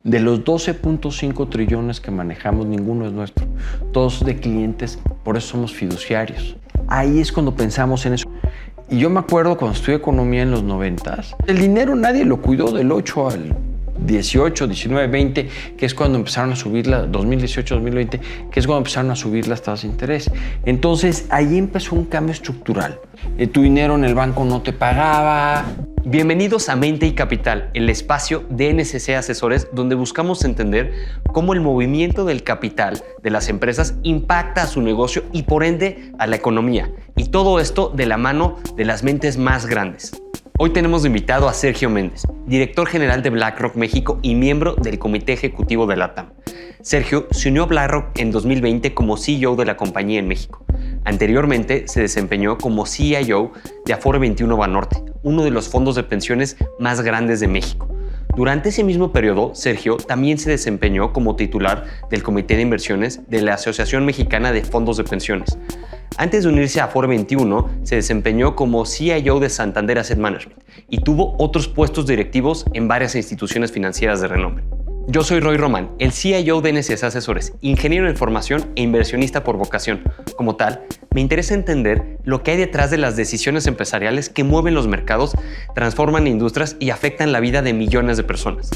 De los 12.5 trillones que manejamos, ninguno es nuestro. Todos de clientes, por eso somos fiduciarios. Ahí es cuando pensamos en eso. Y yo me acuerdo cuando estudié economía en los 90s, el dinero nadie lo cuidó del 8 al 18, 19, 20, que es cuando empezaron a subir 2018, 2020, que es cuando empezaron a subir las tasas de interés. Entonces, ahí empezó un cambio estructural. Tu dinero en el banco no te pagaba. Bienvenidos a Mente y Capital, el espacio de NSC Asesores, donde buscamos entender cómo el movimiento del capital de las empresas impacta a su negocio y por ende a la economía. Y todo esto de la mano de las mentes más grandes. Hoy tenemos de invitado a Sergio Méndez, director general de BlackRock México y miembro del Comité Ejecutivo de LATAM. Sergio se unió a BlackRock en 2020 como CEO de la compañía en México. Anteriormente se desempeñó como CIO de Afore 21 Banorte, uno de los fondos de pensiones más grandes de México. Durante ese mismo periodo, Sergio también se desempeñó como titular del Comité de Inversiones de la Asociación Mexicana de Fondos de Pensiones. Antes de unirse a Afore 21, se desempeñó como CIO de Santander Asset Management y tuvo otros puestos directivos en varias instituciones financieras de renombre. Yo soy Roy Román, el CIO de NSC Asesores, ingeniero en formación e inversionista por vocación. Como tal, me interesa entender lo que hay detrás de las decisiones empresariales que mueven los mercados, transforman industrias y afectan la vida de millones de personas.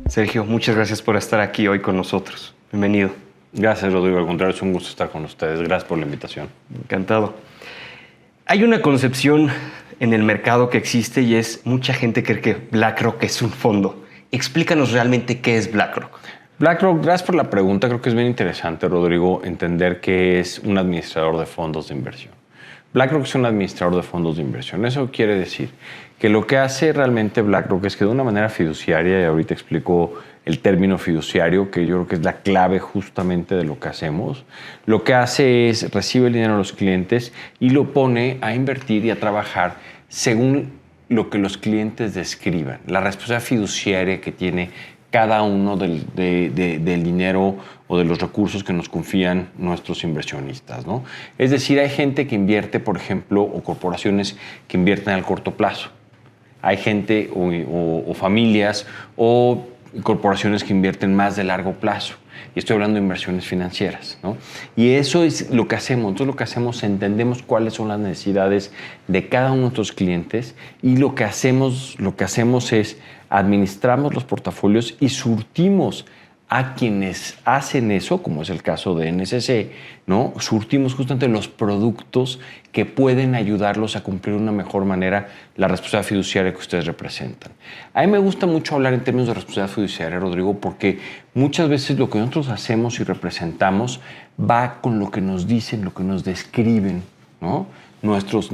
Sergio, muchas gracias por estar aquí hoy con nosotros. Bienvenido. Gracias, Rodrigo. Al contrario, es un gusto estar con ustedes. Gracias por la invitación. Encantado. Hay una concepción en el mercado que existe y es mucha gente cree que BlackRock es un fondo. Explícanos realmente qué es BlackRock. BlackRock, gracias por la pregunta. Creo que es bien interesante, Rodrigo, entender que es un administrador de fondos de inversión. BlackRock es un administrador de fondos de inversión. Eso quiere decir que lo que hace realmente BlackRock es que de una manera fiduciaria, y ahorita explico el término fiduciario, que yo creo que es la clave justamente de lo que hacemos, lo que hace es recibe el dinero de los clientes y lo pone a invertir y a trabajar según lo que los clientes describan, la responsabilidad fiduciaria que tiene cada uno del dinero o de los recursos que nos confían nuestros inversionistas, ¿no? Es decir, hay gente que invierte, por ejemplo, o corporaciones que invierten al corto plazo. Hay gente o familias o corporaciones que invierten más de largo plazo. Y estoy hablando de inversiones financieras, ¿no? Y eso es lo que hacemos. Entonces, lo que hacemos, entendemos cuáles son las necesidades de cada uno de nuestros clientes y lo que hacemos es administramos los portafolios y surtimos a quienes hacen eso, como es el caso de NSC, ¿no? Surtimos justamente los productos que pueden ayudarlos a cumplir de una mejor manera la responsabilidad fiduciaria que ustedes representan. A mí me gusta mucho hablar en términos de responsabilidad fiduciaria, Rodrigo, porque muchas veces lo que nosotros hacemos y representamos va con lo que nos dicen, lo que nos describen, ¿no? Nuestros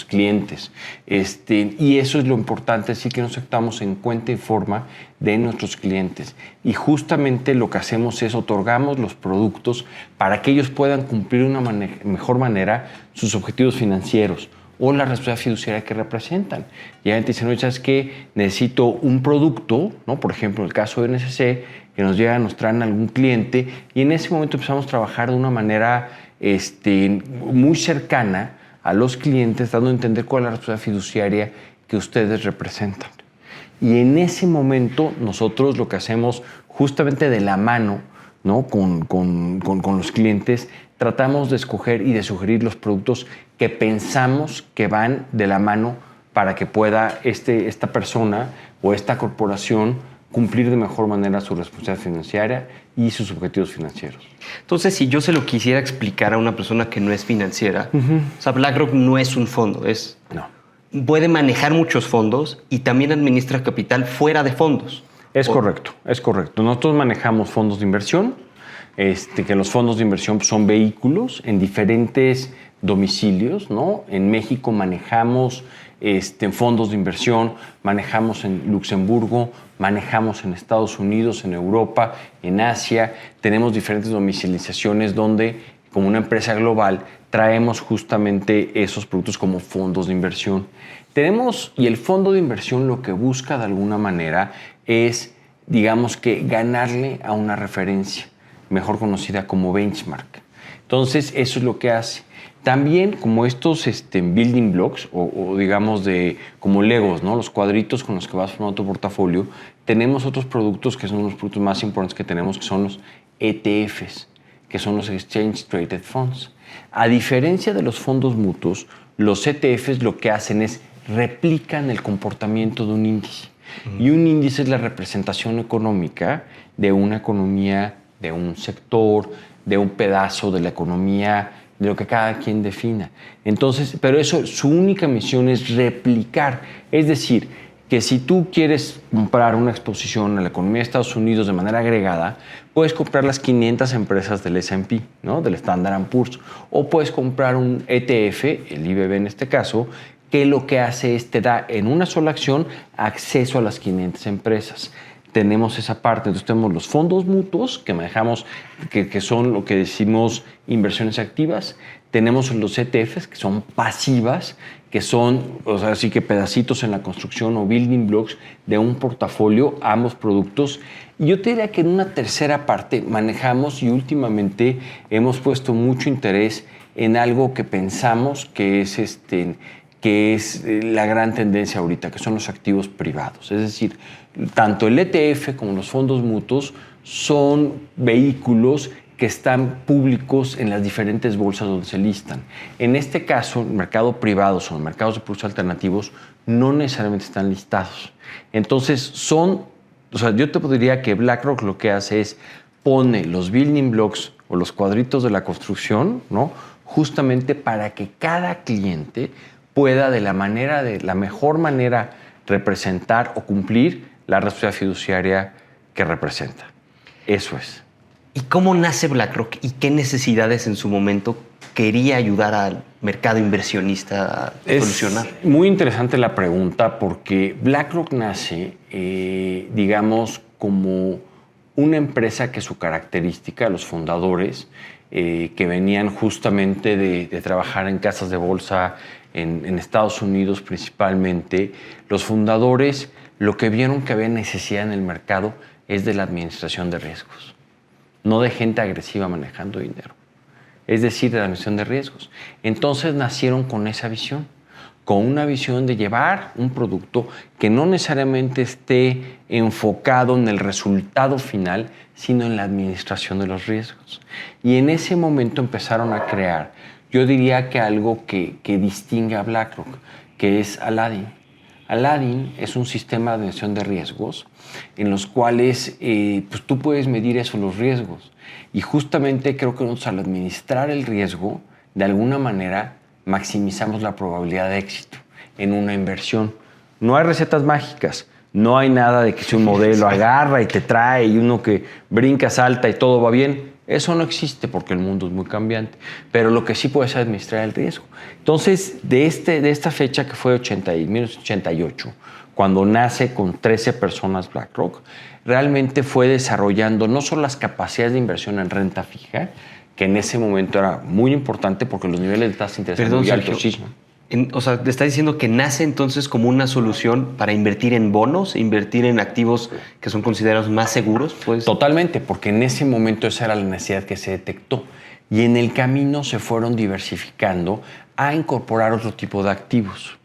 clientes. Y eso es lo importante, sí que nos actuamos en cuenta y forma de nuestros clientes. Y justamente lo que hacemos es otorgamos los productos para que ellos puedan cumplir de una mejor manera sus objetivos financieros o la responsabilidad fiduciaria que representan. Y la gente dice, no, ¿sabes qué? Necesito un producto, ¿no? Por ejemplo, el caso de NSC, que nos llega, nos traen algún cliente y en ese momento empezamos a trabajar de una manera muy cercana a los clientes, dando a entender cuál es la responsabilidad fiduciaria que ustedes representan. Y en ese momento nosotros lo que hacemos justamente de la mano, ¿no? con los clientes, tratamos de escoger y de sugerir los productos que pensamos que van de la mano para que pueda esta persona o esta corporación cumplir de mejor manera su responsabilidad financiera y sus objetivos financieros. Entonces, si yo se lo quisiera explicar a una persona que no es financiera, o sea, BlackRock no es un fondo, No. Puede manejar muchos fondos y también administra capital fuera de fondos. Es correcto. Nosotros manejamos fondos de inversión, que los fondos de inversión son vehículos en diferentes domicilios, ¿no? En México manejamos fondos de inversión, manejamos en Luxemburgo, manejamos en Estados Unidos, en Europa, en Asia. Tenemos diferentes domicilizaciones donde, como una empresa global, traemos justamente esos productos como fondos de inversión. Y el fondo de inversión lo que busca de alguna manera es, digamos que, ganarle a una referencia, mejor conocida como benchmark. Entonces, eso es lo que hace. También como estos building blocks o digamos como Legos, ¿no? Los cuadritos con los que vas formando tu portafolio, tenemos otros productos que son los productos más importantes que tenemos, que son los ETFs, que son los Exchange Traded Funds. A diferencia de los fondos mutuos, los ETFs lo que hacen es replican el comportamiento de un índice. Y un índice es la representación económica de una economía, de un sector, de un pedazo de la economía, de lo que cada quien defina. Entonces, pero eso, su única misión es replicar. Es decir, que si tú quieres comprar una exposición a la economía de Estados Unidos de manera agregada, puedes comprar las 500 empresas del S&P, ¿no? Del Standard & Poor's, o puedes comprar un ETF, el IBB en este caso, que lo que hace es te da en una sola acción acceso a las 500 empresas. Tenemos esa parte, entonces tenemos los fondos mutuos que manejamos, que son lo que decimos inversiones activas. Tenemos los ETFs que son pasivas, que son, o sea, así que pedacitos en la construcción o building blocks de un portafolio, ambos productos. Y yo te diría que en una tercera parte manejamos y últimamente hemos puesto mucho interés en algo que pensamos que es la gran tendencia ahorita, que son los activos privados. Es decir, tanto el ETF como los fondos mutuos son vehículos que están públicos en las diferentes bolsas donde se listan. En este caso, el mercado privado o los mercados de productos alternativos no necesariamente están listados. Entonces, yo te diría que BlackRock lo que hace es pone los building blocks o los cuadritos de la construcción, ¿no? Justamente para que cada cliente pueda de la mejor manera representar o cumplir la responsabilidad fiduciaria que representa. Eso es. ¿Y cómo nace BlackRock y qué necesidades en su momento quería ayudar al mercado inversionista a solucionar? Es muy interesante la pregunta porque BlackRock nace, digamos, como una empresa que su característica, los fundadores, que venían justamente de trabajar en casas de bolsa en Estados Unidos principalmente, los fundadores lo que vieron que había necesidad en el mercado es de la administración de riesgos, no de gente agresiva manejando dinero, es decir, de la administración de riesgos. Entonces nacieron con esa visión, con una visión de llevar un producto que no necesariamente esté enfocado en el resultado final, sino en la administración de los riesgos. Y en ese momento empezaron a crear, yo diría que algo que distingue a BlackRock, que es Aladdin. Aladdin es un sistema de administración de riesgos en los cuales pues tú puedes medir eso, los riesgos. Y justamente creo que nosotros al administrar el riesgo, de alguna manera maximizamos la probabilidad de éxito en una inversión. No hay recetas mágicas, no hay nada de que si un modelo agarra y te trae y uno que brinca, salta y todo va bien. Eso no existe porque el mundo es muy cambiante, pero lo que sí puedes administrar el riesgo. Entonces, de esta fecha que fue 1988, cuando nace con 13 personas BlackRock, realmente fue desarrollando no solo las capacidades de inversión en renta fija, que en ese momento era muy importante porque los niveles de tasa de interés eran muy altos. O sea, te está diciendo que nace entonces como una solución para invertir en bonos, invertir en activos que son considerados más seguros, pues. Totalmente, porque en ese momento esa era la necesidad que se detectó. Y en el camino se fueron diversificando a incorporar otro tipo de activos,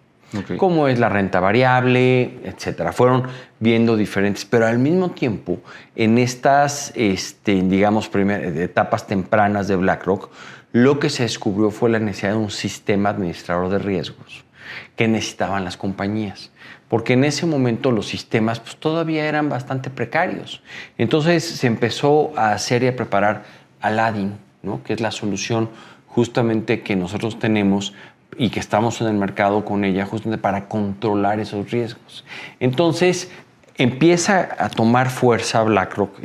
como es la renta variable, etcétera. Fueron viendo diferentes, pero al mismo tiempo, en estas, digamos, etapas tempranas de BlackRock, lo que se descubrió fue la necesidad de un sistema administrador de riesgos que necesitaban las compañías, porque en ese momento los sistemas pues, todavía eran bastante precarios. Entonces se empezó a hacer y a preparar Aladdin, ¿no? Que es la solución justamente que nosotros tenemos y que estamos en el mercado con ella justamente para controlar esos riesgos. Entonces empieza a tomar fuerza BlackRock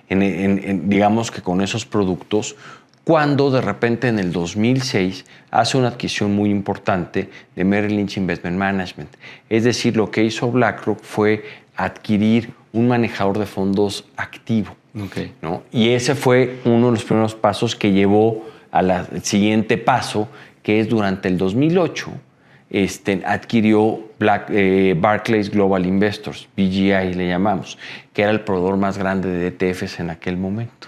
digamos que con esos productos, cuando de repente en el 2006 hace una adquisición muy importante de Merrill Lynch Investment Management. Es decir, lo que hizo BlackRock fue adquirir un manejador de fondos activo, ¿no? Y ese fue uno de los primeros pasos que llevó al siguiente paso, que es durante el 2008, adquirió Barclays Global Investors, BGI le llamamos, que era el proveedor más grande de ETFs en aquel momento.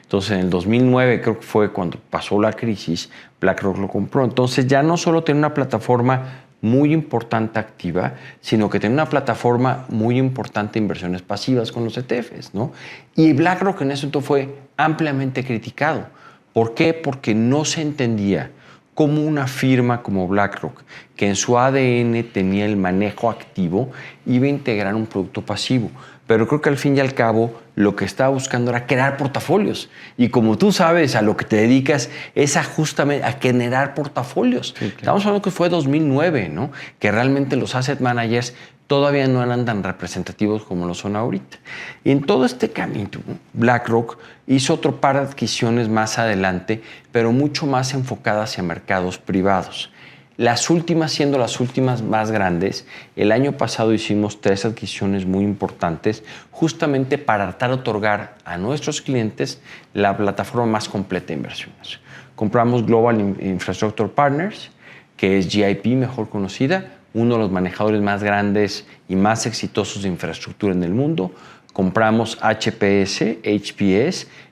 Entonces, en el 2009 creo que fue cuando pasó la crisis, BlackRock lo compró. Entonces ya no solo tiene una plataforma muy importante activa, sino que tiene una plataforma muy importante de inversiones pasivas con los ETFs, ¿no? Y BlackRock en ese momento fue ampliamente criticado. ¿Por qué? Porque no se entendía cómo una firma como BlackRock, que en su ADN tenía el manejo activo, iba a integrar un producto pasivo. Pero creo que al fin y al cabo lo que estaba buscando era crear portafolios. Y como tú sabes, a lo que te dedicas es justamente a generar portafolios. Sí, claro. Estamos hablando que fue 2009, ¿no? Que realmente los asset managers todavía no eran tan representativos como lo son ahorita. Y en todo este camino, BlackRock hizo otro par de adquisiciones más adelante, pero mucho más enfocadas hacia mercados privados. Las últimas, siendo las últimas más grandes, el año pasado hicimos 3 adquisiciones muy importantes justamente para tratar de otorgar a nuestros clientes la plataforma más completa de inversiones. Compramos Global Infrastructure Partners, que es GIP, mejor conocida, uno de los manejadores más grandes y más exitosos de infraestructura en el mundo. Compramos HPS,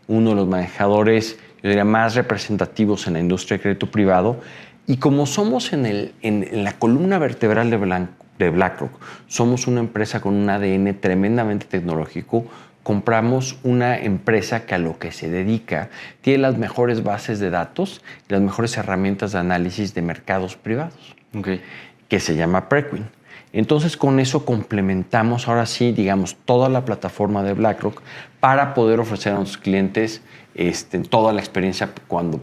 uno de los manejadores, yo diría, más representativos en la industria de crédito privado. Y como somos en la columna vertebral de BlackRock, somos una empresa con un ADN tremendamente tecnológico, compramos una empresa que a lo que se dedica tiene las mejores bases de datos y las mejores herramientas de análisis de mercados privados, que se llama Preqin. Entonces, con eso complementamos ahora sí, digamos, toda la plataforma de BlackRock para poder ofrecer a nuestros clientes toda la experiencia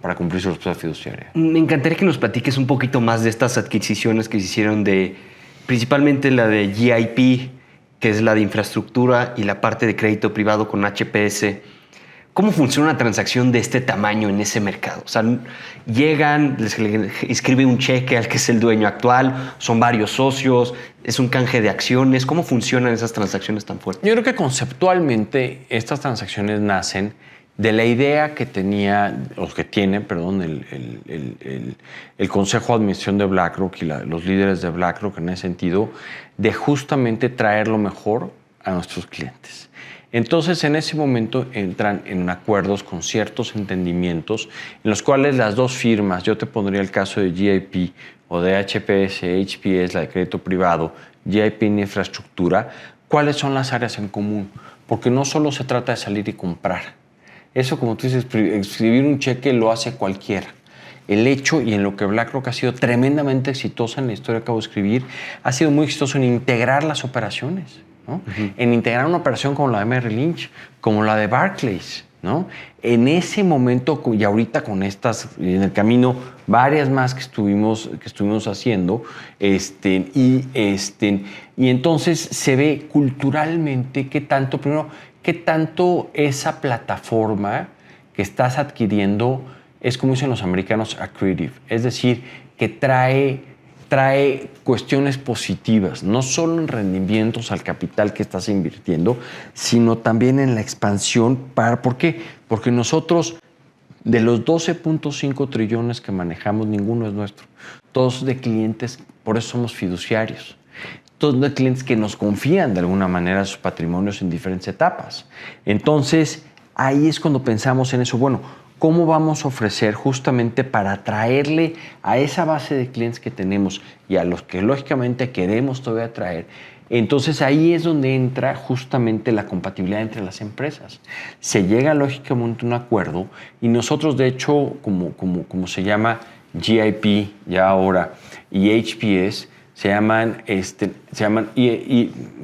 para cumplir su responsabilidad fiduciaria. Me encantaría que nos platiques un poquito más de estas adquisiciones que se hicieron principalmente la de GIP, que es la de infraestructura, y la parte de crédito privado con HPS. ¿Cómo funciona una transacción de este tamaño en ese mercado? O sea, llegan, les escribe un cheque al que es el dueño actual, son varios socios, es un canje de acciones. ¿Cómo funcionan esas transacciones tan fuertes? Yo creo que conceptualmente estas transacciones nacen de la idea que tenía, o que tiene, perdón, el Consejo de Administración de BlackRock y los líderes de BlackRock en ese sentido, de justamente traer lo mejor a nuestros clientes. Entonces, en ese momento entran en acuerdos con ciertos entendimientos en los cuales las dos firmas, yo te pondría el caso de GIP o de HPS, la de crédito privado, GIP en infraestructura, ¿cuáles son las áreas en común? Porque no solo se trata de salir y comprar. Eso, como tú dices, escribir un cheque lo hace cualquiera. El hecho, y en lo que BlackRock ha sido tremendamente exitosa en la historia que acabo de escribir, ha sido muy exitoso en integrar las operaciones, ¿no? En integrar una operación como la de Merrill Lynch, como la de Barclays, ¿no? En ese momento, y ahorita con estas, en el camino, varias más que estuvimos haciendo, y entonces se ve culturalmente qué tanto esa plataforma que estás adquiriendo es, como dicen los americanos, accretive. Es decir, que trae cuestiones positivas, no solo en rendimientos al capital que estás invirtiendo, sino también en la expansión. ¿Por qué? Porque nosotros, de los 12.5 trillones que manejamos, ninguno es nuestro. Todos de clientes, por eso somos fiduciarios. Todos de clientes que nos confían de alguna manera sus patrimonios en diferentes etapas. Entonces, ahí es cuando pensamos en eso. Bueno, ¿cómo vamos a ofrecer justamente para atraerle a esa base de clientes que tenemos y a los que lógicamente queremos todavía atraer? Entonces, ahí es donde entra justamente la compatibilidad entre las empresas. Se llega lógicamente a un acuerdo y nosotros, de hecho, como se llama GIP ya ahora y HPS, se llaman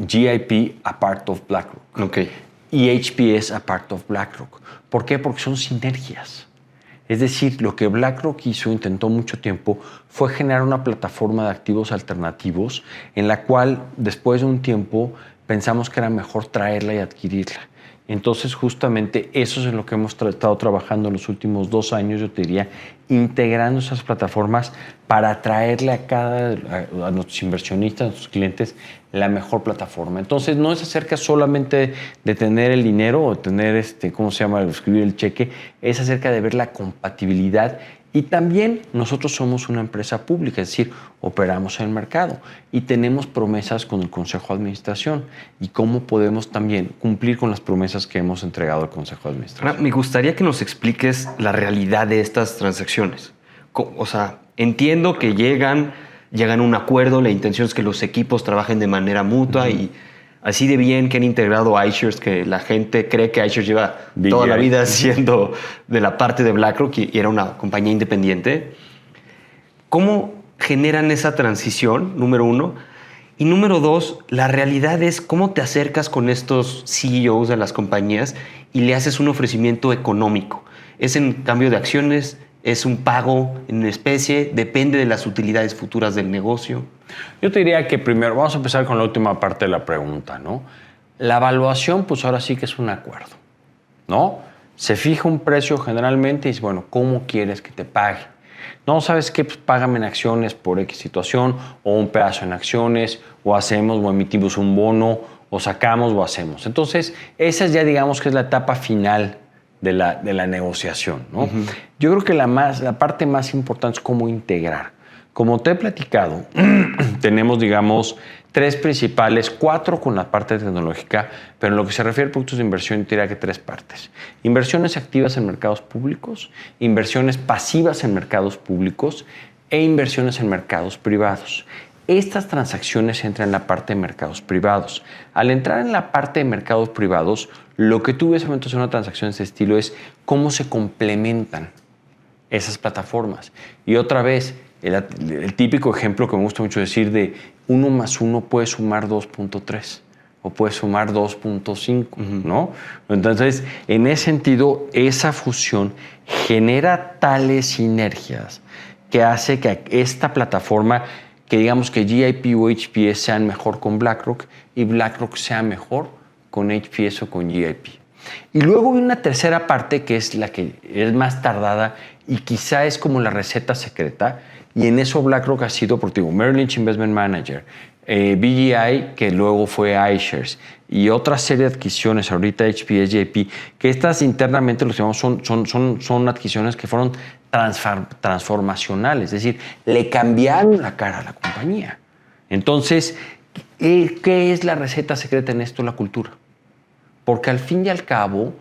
GIP a part of BlackRock. Y HPS a part of BlackRock. ¿Por qué? Porque son sinergias. Es decir, lo que BlackRock intentó mucho tiempo, fue generar una plataforma de activos alternativos en la cual, después de un tiempo, pensamos que era mejor traerla y adquirirla. Entonces, justamente eso es en lo que hemos estado trabajando en los últimos 2 años, yo te diría, integrando esas plataformas para traerle a nuestros inversionistas, a nuestros clientes, la mejor plataforma. Entonces, no es acerca solamente de tener el dinero o tener, escribir el cheque, es acerca de ver la compatibilidad. Y también nosotros somos una empresa pública, es decir, operamos en el mercado y tenemos promesas con el Consejo de Administración y cómo podemos también cumplir con las promesas que hemos entregado al Consejo de Administración. Ahora, me gustaría que nos expliques la realidad de estas transacciones. O sea, entiendo que llegan a un acuerdo, la intención es que los equipos trabajen de manera mutua y así de bien que han integrado iShares, que la gente cree que iShares lleva toda la vida siendo de la parte de BlackRock y era una compañía independiente. ¿Cómo generan esa transición, número uno? Y número dos, la realidad es cómo te acercas con estos CEOs de las compañías y le haces un ofrecimiento económico. ¿Es en cambio de acciones? ¿Es un pago en especie? ¿Depende de las utilidades futuras del negocio? Yo te diría que primero, vamos a empezar con la última parte de la pregunta, ¿no? La evaluación, pues ahora sí que es un acuerdo, ¿no? Se fija un precio generalmente y dice, bueno, ¿cómo quieres que te pague? No, ¿sabes qué? Pues págame en acciones por X situación, o un pedazo en acciones, o hacemos o emitimos un bono, o sacamos o hacemos. Entonces, esa es ya, digamos, que es la etapa final de la negociación, ¿no? Yo creo que la parte más importante es cómo integrar. Como te he platicado, tenemos, digamos, 3 principales, 4 con la parte tecnológica, pero en lo que se refiere a productos de inversión, diría que 3 partes. Inversiones activas en mercados públicos, inversiones pasivas en mercados públicos e inversiones en mercados privados. Estas transacciones entran en la parte de mercados privados. Al entrar en la parte de mercados privados, lo que tú ves en una transacción de ese estilo es cómo se complementan esas plataformas. Y otra vez, el típico ejemplo que me gusta mucho decir de 1 más 1 puede sumar 2.3 o puede sumar 2.5, ¿no? Entonces, en ese sentido, esa fusión genera tales sinergias que hace que esta plataforma, que digamos que GIP o HPS sean mejor con BlackRock y BlackRock sea mejor con HPS o con GIP. Y luego hay una tercera parte que es la que es más tardada y quizá es como la receta secreta, y en eso BlackRock ha sido, porque digo, Merrill Lynch Investment Manager, BGI, que luego fue iShares, y otra serie de adquisiciones, ahorita HPS, GIP, que estas internamente los llamamos son adquisiciones que fueron transformacionales, es decir, le cambiaron la cara a la compañía. Entonces, ¿qué es la receta secreta en esto? La cultura. Porque al fin y al cabo,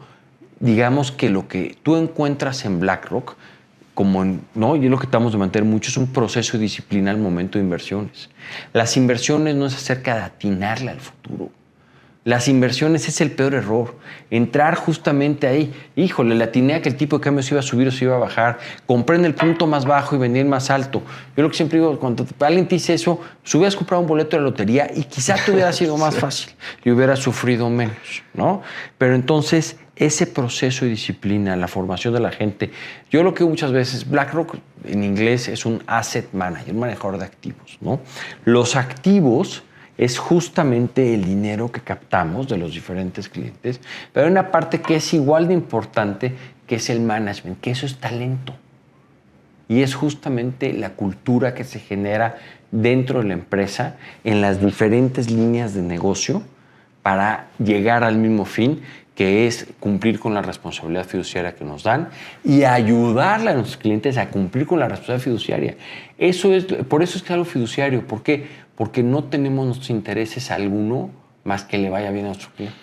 digamos que lo que tú encuentras en BlackRock, ¿no? Y es lo que tratamos de mantener mucho, es un proceso de disciplina al momento de inversiones. Las inversiones no es acerca de atinarle al futuro. Las inversiones es el peor error. Entrar justamente ahí, híjole, le atiné a que el tipo de cambio se iba a subir o se iba a bajar. Compré en el punto más bajo y vendí en más alto. Yo lo que siempre digo, cuando alguien te dice eso, si hubieras comprado un boleto de la lotería y quizá te hubiera sido más fácil y hubieras sufrido menos, ¿no? Pero entonces, ese proceso de disciplina, la formación de la gente, yo lo que muchas veces, BlackRock en inglés es un asset manager, un manejador de activos, ¿no? Los activos es justamente el dinero que captamos de los diferentes clientes, pero hay una parte que es igual de importante, que es el management, que eso es talento. Y es justamente la cultura que se genera dentro de la empresa en las diferentes líneas de negocio para llegar al mismo fin, que es cumplir con la responsabilidad fiduciaria que nos dan y ayudarle a nuestros clientes a cumplir con la responsabilidad fiduciaria. Por eso es que es algo fiduciario. ¿Por qué? Porque no tenemos nuestros intereses alguno más que le vaya bien a nuestro cliente.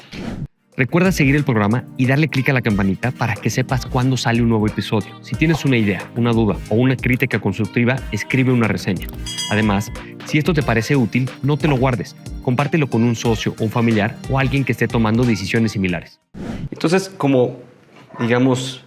Recuerda seguir el programa y darle clic a la campanita para que sepas cuándo sale un nuevo episodio. Si tienes una idea, una duda o una crítica constructiva, escribe una reseña. Además, si esto te parece útil, no te lo guardes. Compártelo con un socio, un familiar o alguien que esté tomando decisiones similares. Entonces, como, digamos,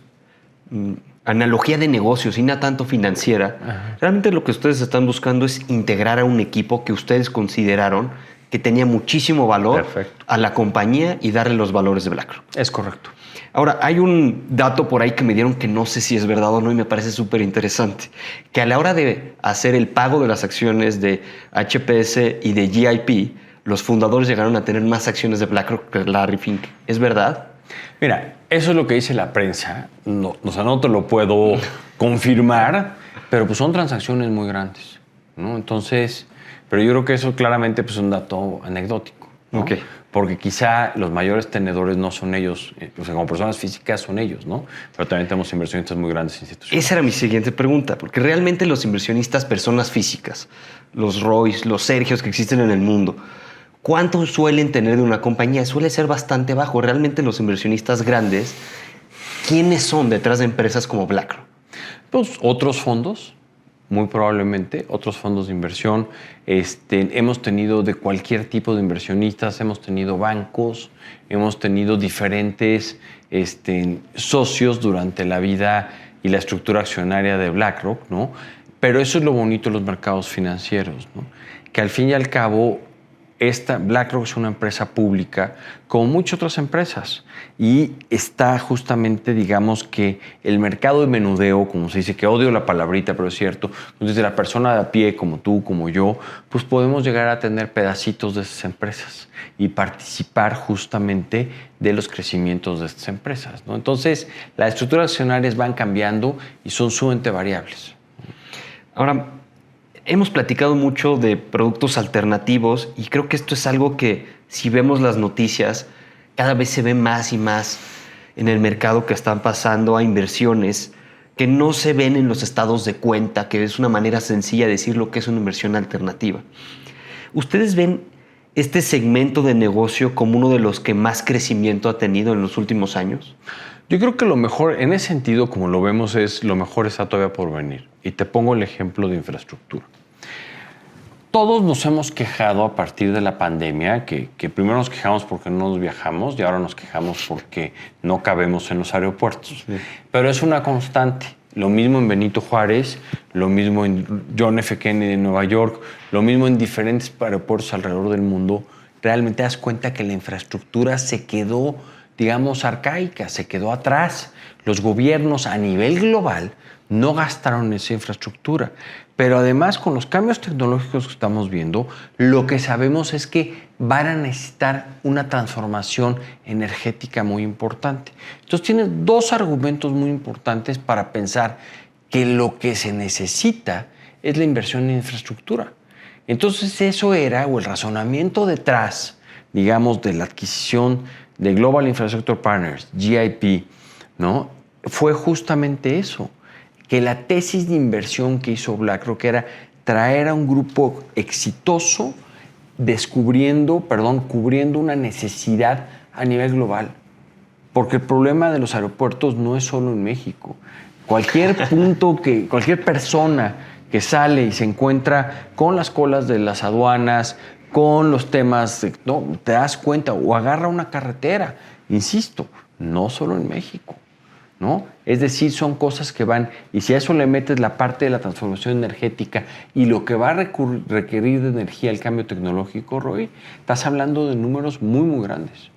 analogía de negocios y no tanto financiera, realmente lo que ustedes están buscando es integrar a un equipo que ustedes consideraron que tenía muchísimo valor a la compañía y darle los valores de BlackRock. Es correcto. Ahora, hay un dato por ahí que me dieron que no sé si es verdad o no y me parece súper interesante, que a la hora de hacer el pago de las acciones de HPS y de GIP, los fundadores llegaron a tener más acciones de BlackRock que Larry Fink. ¿Es verdad? Mira, eso es lo que dice la prensa. No te lo puedo confirmar, pero pues son transacciones muy grandes, ¿no? Entonces, pero yo creo que eso claramente pues, es un dato anecdótico, ¿no? Okay. Porque quizá los mayores tenedores no son ellos, o sea, como personas físicas son ellos, ¿no? Pero también tenemos inversionistas muy grandes institucionales. Esa era mi siguiente pregunta, porque realmente los inversionistas, personas físicas, los Roys, los Sergios que existen en el mundo, ¿cuánto suelen tener de una compañía? Suele ser bastante bajo. Realmente los inversionistas grandes, ¿quiénes son detrás de empresas como BlackRock? Pues otros fondos, muy probablemente, otros fondos de inversión. Hemos tenido de cualquier tipo de inversionistas, hemos tenido bancos, hemos tenido diferentes socios durante la vida y la estructura accionaria de BlackRock, ¿no? Pero eso es lo bonito de los mercados financieros, ¿no? Que al fin y al cabo BlackRock es una empresa pública como muchas otras empresas y está justamente, digamos que el mercado de menudeo, como se dice, que odio la palabrita, pero es cierto, desde la persona de a pie como tú, como yo, pues podemos llegar a tener pedacitos de esas empresas y participar justamente de los crecimientos de estas empresas, ¿no? Entonces, las estructuras accionarias van cambiando y son sumamente variables. Ahora, hemos platicado mucho de productos alternativos y creo que esto es algo que, si vemos las noticias, cada vez se ve más y más en el mercado, que están pasando a inversiones que no se ven en los estados de cuenta, que es una manera sencilla de decir lo que es una inversión alternativa. ¿Ustedes ven este segmento de negocio como uno de los que más crecimiento ha tenido en los últimos años? Yo creo que lo mejor, en ese sentido, como lo vemos, lo mejor está todavía por venir. Y te pongo el ejemplo de infraestructura. Todos nos hemos quejado a partir de la pandemia, que primero nos quejamos porque no nos viajamos y ahora nos quejamos porque no cabemos en los aeropuertos. Sí. Pero es una constante. Lo mismo en Benito Juárez, lo mismo en John F. Kennedy en Nueva York, lo mismo en diferentes aeropuertos alrededor del mundo. Realmente te das cuenta que la infraestructura se quedó, digamos, arcaica, se quedó atrás. Los gobiernos a nivel global no gastaron en esa infraestructura. Pero además, con los cambios tecnológicos que estamos viendo, lo que sabemos es que van a necesitar una transformación energética muy importante. Entonces, tienes dos argumentos muy importantes para pensar que lo que se necesita es la inversión en infraestructura. Entonces, eso era, o el razonamiento detrás, digamos, de la adquisición de Global Infrastructure Partners, GIP, ¿no? Fue justamente eso, que la tesis de inversión que hizo BlackRock era traer a un grupo exitoso cubriendo una necesidad a nivel global. Porque el problema de los aeropuertos no es solo en México. Cualquier persona que sale y se encuentra con las colas de las aduanas, con los temas, no, te das cuenta, o agarra una carretera, insisto, no solo en México, ¿no? Es decir, son cosas que van, y si a eso le metes la parte de la transformación energética y lo que va a requerir de energía el cambio tecnológico, Roy, estás hablando de números muy, muy grandes.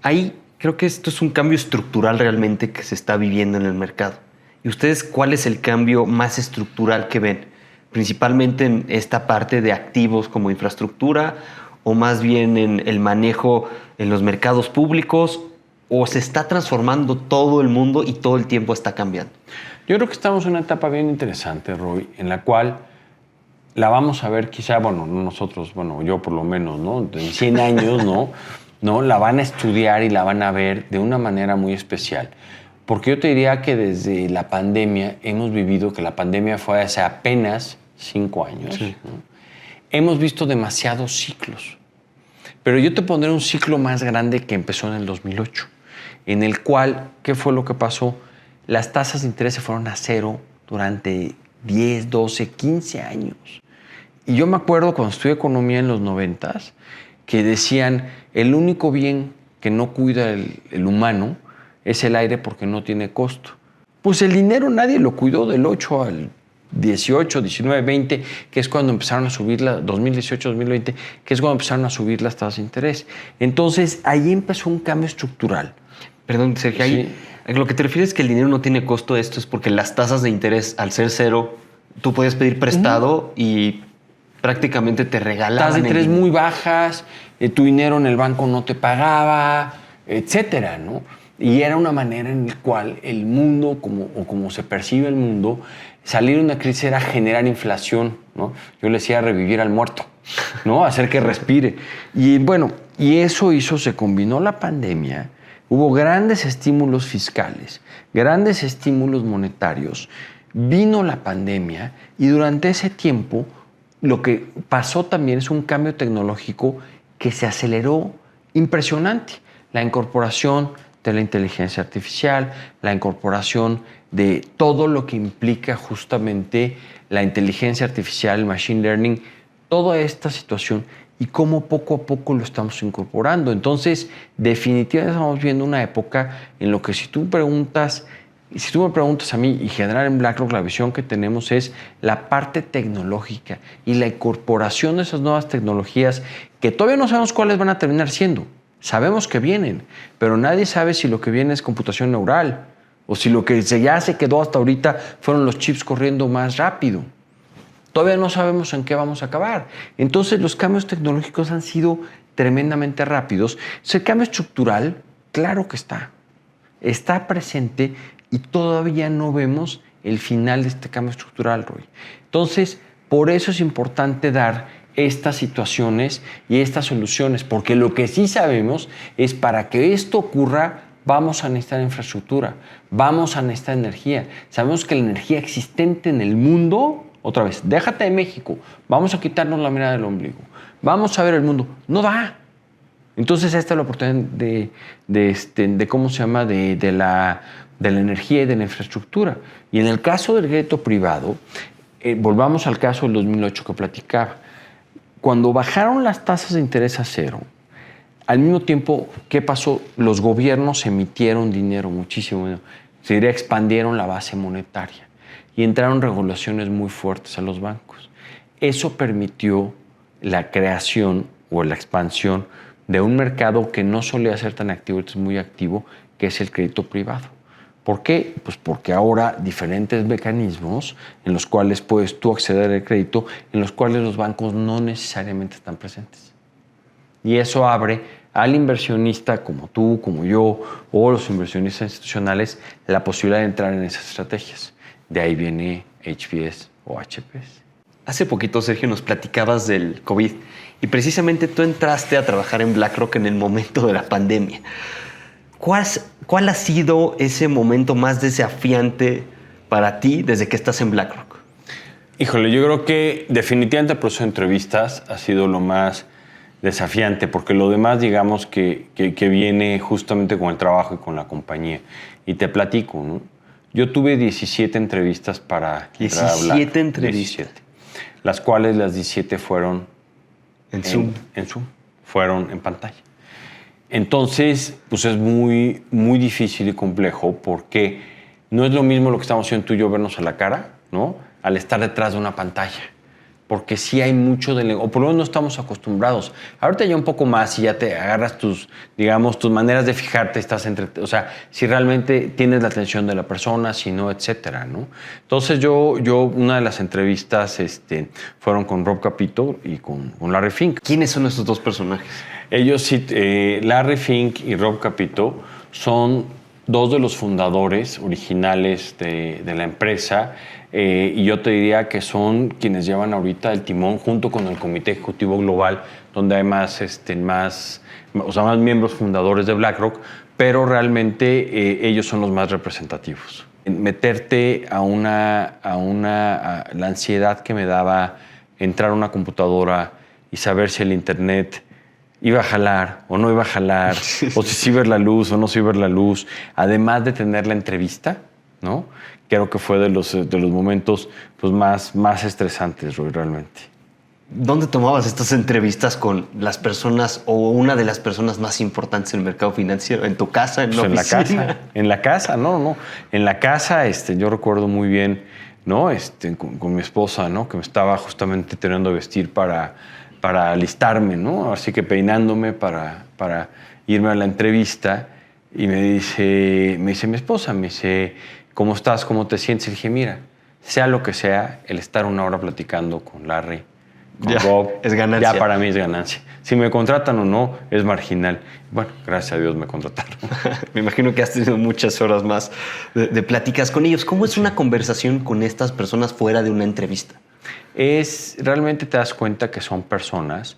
Ahí creo que esto es un cambio estructural realmente que se está viviendo en el mercado. ¿Y ustedes cuál es el cambio más estructural que ven? Principalmente en esta parte de activos como infraestructura, o más bien en el manejo en los mercados públicos, o se está transformando todo el mundo y todo el tiempo está cambiando. Yo creo que estamos en una etapa bien interesante, Roy, en la cual la vamos a ver quizá, yo por lo menos, ¿no? En 100 años, ¿no? La van a estudiar y la van a ver de una manera muy especial. Porque yo te diría que desde la pandemia hemos vivido, que la pandemia fue hace apenas 5 años, sí, ¿no? Hemos visto demasiados ciclos. Pero yo te pondré un ciclo más grande que empezó en el 2008, en el cual, ¿qué fue lo que pasó? Las tasas de interés se fueron a cero durante 10, 12, 15 años. Y yo me acuerdo cuando estudié economía en los 90s, que decían, el único bien que no cuida el humano es el aire porque no tiene costo. Pues el dinero nadie lo cuidó del 8 al 18, 19, 20, que es cuando empezaron a subir 2018, 2020, que es cuando empezaron a subir las tasas de interés. Entonces, ahí empezó un cambio estructural. Perdón, Sergio, sí. Lo que te refieres es que el dinero no tiene costo, esto es porque las tasas de interés, al ser cero, tú podías pedir prestado y prácticamente te regalaban. Tasas de interés muy bajas, tu dinero en el banco no te pagaba, etcétera, ¿no? Y era una manera en la cual el mundo, como se percibe el mundo, salir de una crisis era generar inflación, ¿no? Yo le decía revivir al muerto, ¿no? Hacer que respire. Y bueno, y eso se combinó la pandemia, hubo grandes estímulos fiscales, grandes estímulos monetarios, vino la pandemia y durante ese tiempo lo que pasó también es un cambio tecnológico que se aceleró impresionante. La incorporación de la inteligencia artificial, la incorporación de todo lo que implica justamente la inteligencia artificial, el machine learning, toda esta situación y cómo poco a poco lo estamos incorporando. Entonces, definitivamente estamos viendo una época en lo que si tú me preguntas a mí, y en general en BlackRock, la visión que tenemos es la parte tecnológica y la incorporación de esas nuevas tecnologías que todavía no sabemos cuáles van a terminar siendo. Sabemos que vienen, pero nadie sabe si lo que viene es computación neural o si lo que ya se quedó hasta ahorita fueron los chips corriendo más rápido. Todavía no sabemos en qué vamos a acabar. Entonces, los cambios tecnológicos han sido tremendamente rápidos. El cambio estructural, claro que está presente y todavía no vemos el final de este cambio estructural, Roy. Entonces, por eso es importante dar estas situaciones y estas soluciones, porque lo que sí sabemos es para que esto ocurra, vamos a necesitar infraestructura, vamos a necesitar energía. Sabemos que la energía existente en el mundo, otra vez, déjate de México, vamos a quitarnos la mirada del ombligo, vamos a ver el mundo, no da. Entonces esta es la oportunidad de la energía y de la infraestructura. Y en el caso del crédito privado, volvamos al caso del 2008 que platicaba. Cuando bajaron las tasas de interés a cero, al mismo tiempo, ¿qué pasó? Los gobiernos emitieron dinero, muchísimo dinero. Se diría, expandieron la base monetaria y entraron regulaciones muy fuertes a los bancos. Eso permitió la creación o la expansión de un mercado que no solía ser tan activo, es muy activo, que es el crédito privado. ¿Por qué? Pues porque ahora diferentes mecanismos en los cuales puedes tú acceder al crédito, en los cuales los bancos no necesariamente están presentes. Y eso abre al inversionista como tú, como yo, o los inversionistas institucionales, la posibilidad de entrar en esas estrategias. De ahí viene HPS o HPS. Hace poquito, Sergio, nos platicabas del COVID y precisamente tú entraste a trabajar en BlackRock en el momento de la pandemia. ¿Cuál ha sido ese momento más desafiante para ti desde que estás en BlackRock? Híjole, yo creo que definitivamente el proceso de entrevistas ha sido lo más desafiante, porque lo demás, digamos, que viene justamente con el trabajo y con la compañía. Y te platico, ¿no? Yo tuve 17 entrevistas para entrar a BlackRock. 17 entrevistas. 17, las cuales las 17 fueron en Zoom. En Zoom, fueron en pantalla. Entonces, pues es muy, muy difícil y complejo porque no es lo mismo lo que estamos haciendo tú y yo, vernos a la cara, ¿no? Al estar detrás de una pantalla. Porque sí hay mucho o por lo menos no estamos acostumbrados. Ahorita ya un poco más y ya te agarras tus maneras de fijarte, o sea, si realmente tienes la atención de la persona, si no, etcétera, ¿no? Entonces yo una de las entrevistas fueron con Rob Kapito y con Larry Fink. ¿Quiénes son estos dos personajes? Ellos sí, Larry Fink y Rob Kapito son dos de los fundadores originales de la empresa. Y yo te diría que son quienes llevan ahorita el timón junto con el Comité Ejecutivo Global, donde hay más miembros fundadores de BlackRock, pero realmente ellos son los más representativos. Meterte a la ansiedad que me daba entrar a una computadora y saber si el internet iba a jalar o no iba a jalar, o si sí ver la luz o no sí ver la luz, además de tener la entrevista, ¿no? Creo que fue de los momentos pues, más estresantes, Roy, realmente. ¿Dónde tomabas estas entrevistas con las personas o una de las personas más importantes en el mercado financiero? ¿En tu casa? ¿En la oficina? En la casa, no. En la casa, yo recuerdo muy bien, ¿no? Con mi esposa, ¿no? Que me estaba justamente teniendo que vestir para alistarme, ¿no? Así que peinándome para irme a la entrevista. Y me dice mi esposa, ¿cómo estás? ¿Cómo te sientes? Y dije, mira, sea lo que sea, el estar una hora platicando con Larry, con Rob, es ganancia. Ya para mí es ganancia. Si me contratan o no, es marginal. Bueno, gracias a Dios me contrataron. Me imagino que has tenido muchas horas más de pláticas con ellos. ¿Cómo es una conversación con estas personas fuera de una entrevista? Realmente te das cuenta que son personas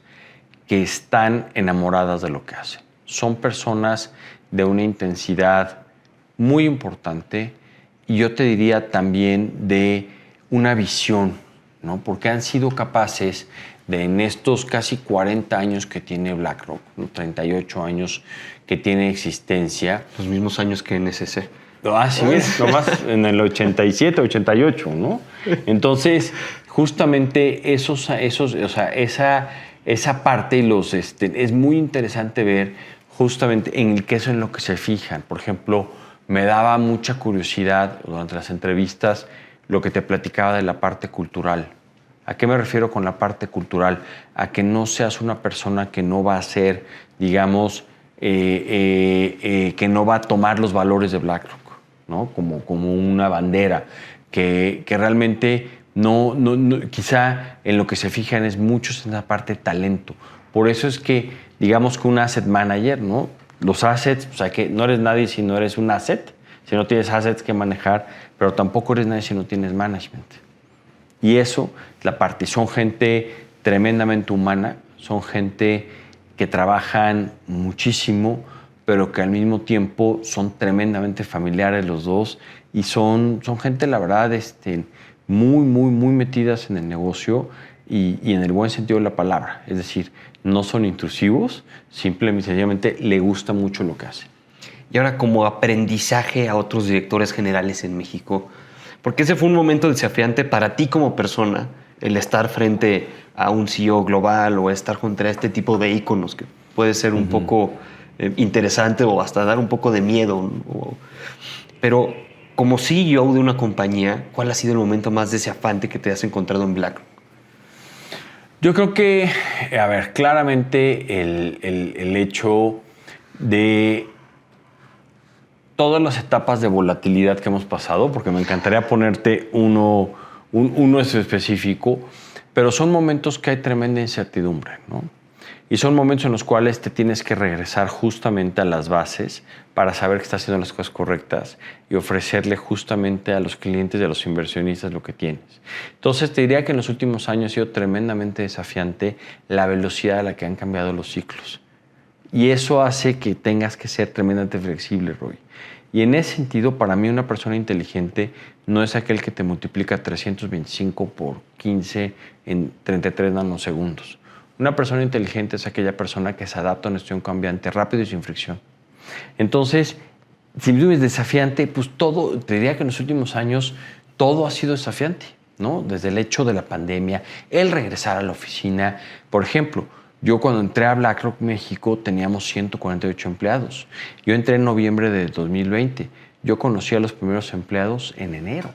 que están enamoradas de lo que hacen. Son personas de una intensidad muy importante y yo te diría también de una visión, ¿no? Porque han sido capaces de en estos casi 40 años que tiene BlackRock, ¿no? 38 años que tiene existencia. Los mismos años que NSC. Sí, es nomás en el 87, 88, ¿no? Entonces, justamente esa parte y es muy interesante ver justamente en qué es en lo que se fijan. Por ejemplo, me daba mucha curiosidad durante las entrevistas lo que te platicaba de la parte cultural. ¿A qué me refiero con la parte cultural? A que no seas una persona que no va a ser, digamos, que no va a tomar los valores de BlackRock, ¿no? Como una bandera, que realmente no, quizá en lo que se fijan es mucho en la parte de talento. Por eso es que, digamos que un asset manager, ¿no? Los assets, o sea, que no eres nadie si no eres un asset, si no tienes assets que manejar, pero tampoco eres nadie si no tienes management. Y eso, la parte, son gente tremendamente humana, son gente que trabajan muchísimo, pero que al mismo tiempo son tremendamente familiares los dos y son gente, la verdad, muy, muy, muy metidas en el negocio y en el buen sentido de la palabra. Es decir, no son intrusivos, simplemente y sencillamente le gusta mucho lo que hacen. Y ahora, como aprendizaje a otros directores generales en México, porque ese fue un momento desafiante para ti como persona, el estar frente a un CEO global o estar contra este tipo de íconos que puede ser un poco interesante o hasta dar un poco de miedo. Pero como CEO de una compañía, ¿cuál ha sido el momento más desafiante que te has encontrado en BlackRock? Yo creo que, a ver, claramente el hecho de todas las etapas de volatilidad que hemos pasado, porque me encantaría ponerte uno específico, pero son momentos que hay tremenda incertidumbre, ¿no? Y son momentos en los cuales te tienes que regresar justamente a las bases para saber que estás haciendo las cosas correctas y ofrecerle justamente a los clientes y a los inversionistas lo que tienes. Entonces te diría que en los últimos años ha sido tremendamente desafiante la velocidad a la que han cambiado los ciclos. Y eso hace que tengas que ser tremendamente flexible, Roy. Y en ese sentido, para mí, una persona inteligente no es aquel que te multiplica 325 por 15 en 33 nanosegundos. Una persona inteligente es aquella persona que se adapta a una situación cambiante rápido y sin fricción. Entonces, si tú es desafiante, pues todo, te diría que en los últimos años todo ha sido desafiante, ¿no? Desde el hecho de la pandemia, el regresar a la oficina. Por ejemplo, yo cuando entré a BlackRock México teníamos 148 empleados. Yo entré en noviembre de 2020. Yo conocí a los primeros empleados en enero,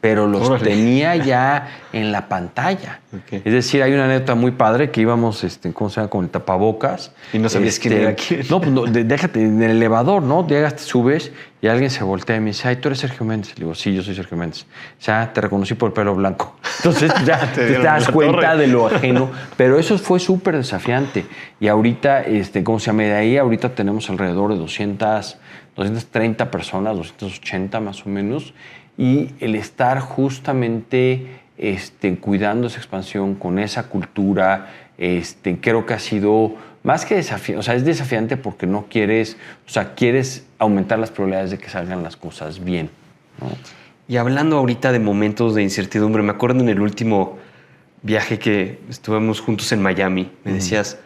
pero los tenía ya en la pantalla. Okay. Es decir, hay una anécdota muy padre que íbamos, ¿cómo se llama? Con el tapabocas. Y no sabías quién era quién. No, pues no, déjate, en el elevador, ¿no? Llegas, te subes y alguien se voltea y me dice, ay, ¿tú eres Sergio Méndez? Le digo, sí, yo soy Sergio Méndez. O sea, te reconocí por el pelo blanco. Entonces ya te das cuenta de lo ajeno. Pero eso fue súper desafiante. Y ahorita, ¿cómo se llama? De ahí ahorita tenemos alrededor de 230 personas, 280 más o menos. Y el estar justamente cuidando esa expansión con esa cultura, creo que ha sido más que desafiante. O sea, es desafiante porque no quieres, o sea, quieres aumentar las probabilidades de que salgan las cosas bien, ¿no? Y hablando ahorita de momentos de incertidumbre, me acuerdo en el último viaje que estuvimos juntos en Miami, me decías,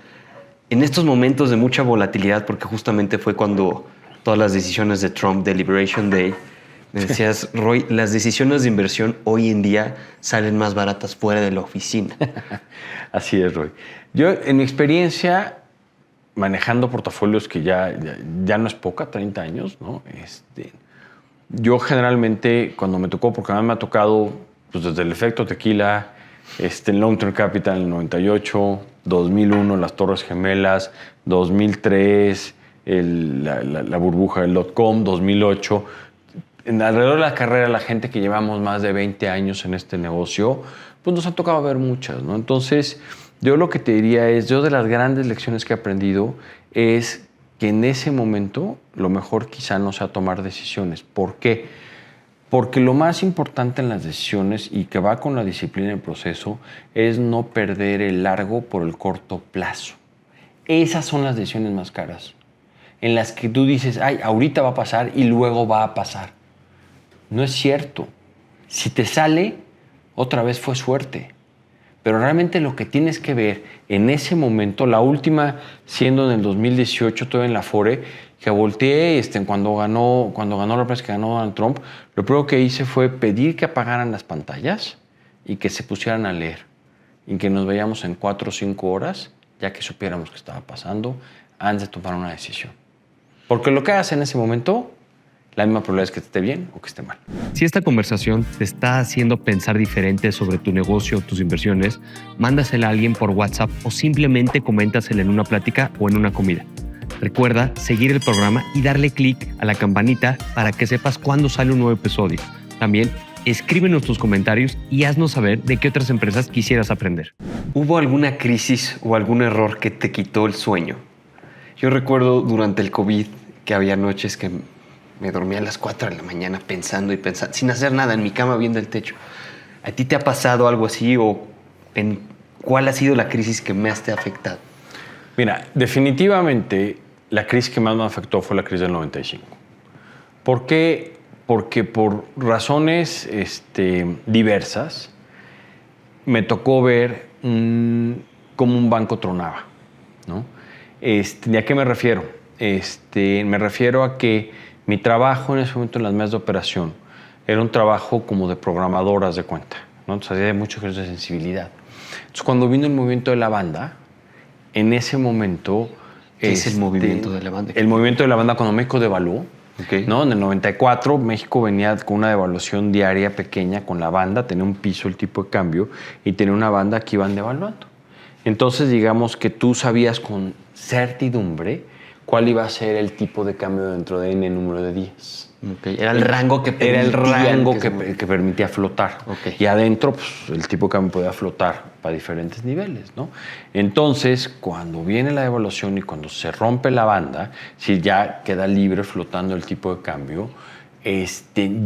en estos momentos de mucha volatilidad, porque justamente fue cuando todas las decisiones de Trump, de Liberation Day, me decías, Roy, las decisiones de inversión hoy en día salen más baratas fuera de la oficina. Así es, Roy. Yo, en mi experiencia, manejando portafolios que ya no es poca, 30 años, ¿no? Yo generalmente, cuando me tocó, porque a mí me ha tocado pues, desde el efecto tequila, en Long Term Capital en el 98, 2001, las Torres Gemelas, 2003, la burbuja del .com, 2008... alrededor de la carrera, la gente que llevamos más de 20 años en este negocio, pues nos ha tocado ver muchas, ¿no? Entonces, yo lo que te diría es, yo de las grandes lecciones que he aprendido es que en ese momento lo mejor quizá no sea tomar decisiones. ¿Por qué? Porque lo más importante en las decisiones y que va con la disciplina del proceso es no perder el largo por el corto plazo. Esas son las decisiones más caras, en las que tú dices, ay, ahorita va a pasar y luego va a pasar. No es cierto. Si te sale, otra vez fue suerte. pero realmente lo que tienes que ver en ese momento, la última siendo en el 2018, todavía en la Afore, que volteé cuando ganó la prensa, que ganó Donald Trump, lo primero que hice fue pedir que apagaran las pantallas y que se pusieran a leer y que nos veíamos en 4 o 5 horas, ya que supiéramos qué estaba pasando, antes de tomar una decisión. Porque lo que hagas en ese momento, la misma probabilidad es que esté bien o que esté mal. Si esta conversación te está haciendo pensar diferente sobre tu negocio o tus inversiones, mándasela a alguien por WhatsApp o simplemente coméntasela en una plática o en una comida. Recuerda seguir el programa y darle clic a la campanita para que sepas cuándo sale un nuevo episodio. También escríbenos tus comentarios y haznos saber de qué otras empresas quisieras aprender. ¿Hubo alguna crisis o algún error que te quitó el sueño? Yo recuerdo durante el COVID que había noches que me dormía a las 4 de la mañana pensando y pensando, sin hacer nada, en mi cama viendo el techo. ¿A ti te ha pasado algo así o cuál ha sido la crisis que más te ha afectado? Mira, definitivamente la crisis que más me afectó fue la crisis del 95. ¿Por qué? Porque por razones diversas me tocó ver cómo un banco tronaba, ¿no? ¿Y a qué me refiero? Me refiero a que mi trabajo en ese momento en las mesas de operación era un trabajo como de programadoras de cuenta, ¿no? Entonces había mucho ejercicio de sensibilidad. Entonces cuando vino el movimiento de la banda, en ese momento... ¿Qué es el movimiento de la banda? El movimiento de la banda cuando México devaluó. Okay. ¿No? En el 94 México venía con una devaluación diaria pequeña con la banda, tenía un piso el tipo de cambio y tenía una banda que iban devaluando. Entonces digamos que tú sabías con certidumbre cuál iba a ser el tipo de cambio dentro de N número de días. Okay. Era el rango que permitía. Era el rango que permitía flotar. Okay. Y adentro, pues, el tipo de cambio podía flotar para diferentes niveles, ¿no? Entonces, cuando viene la devaluación y cuando se rompe la banda, si ya queda libre flotando el tipo de cambio,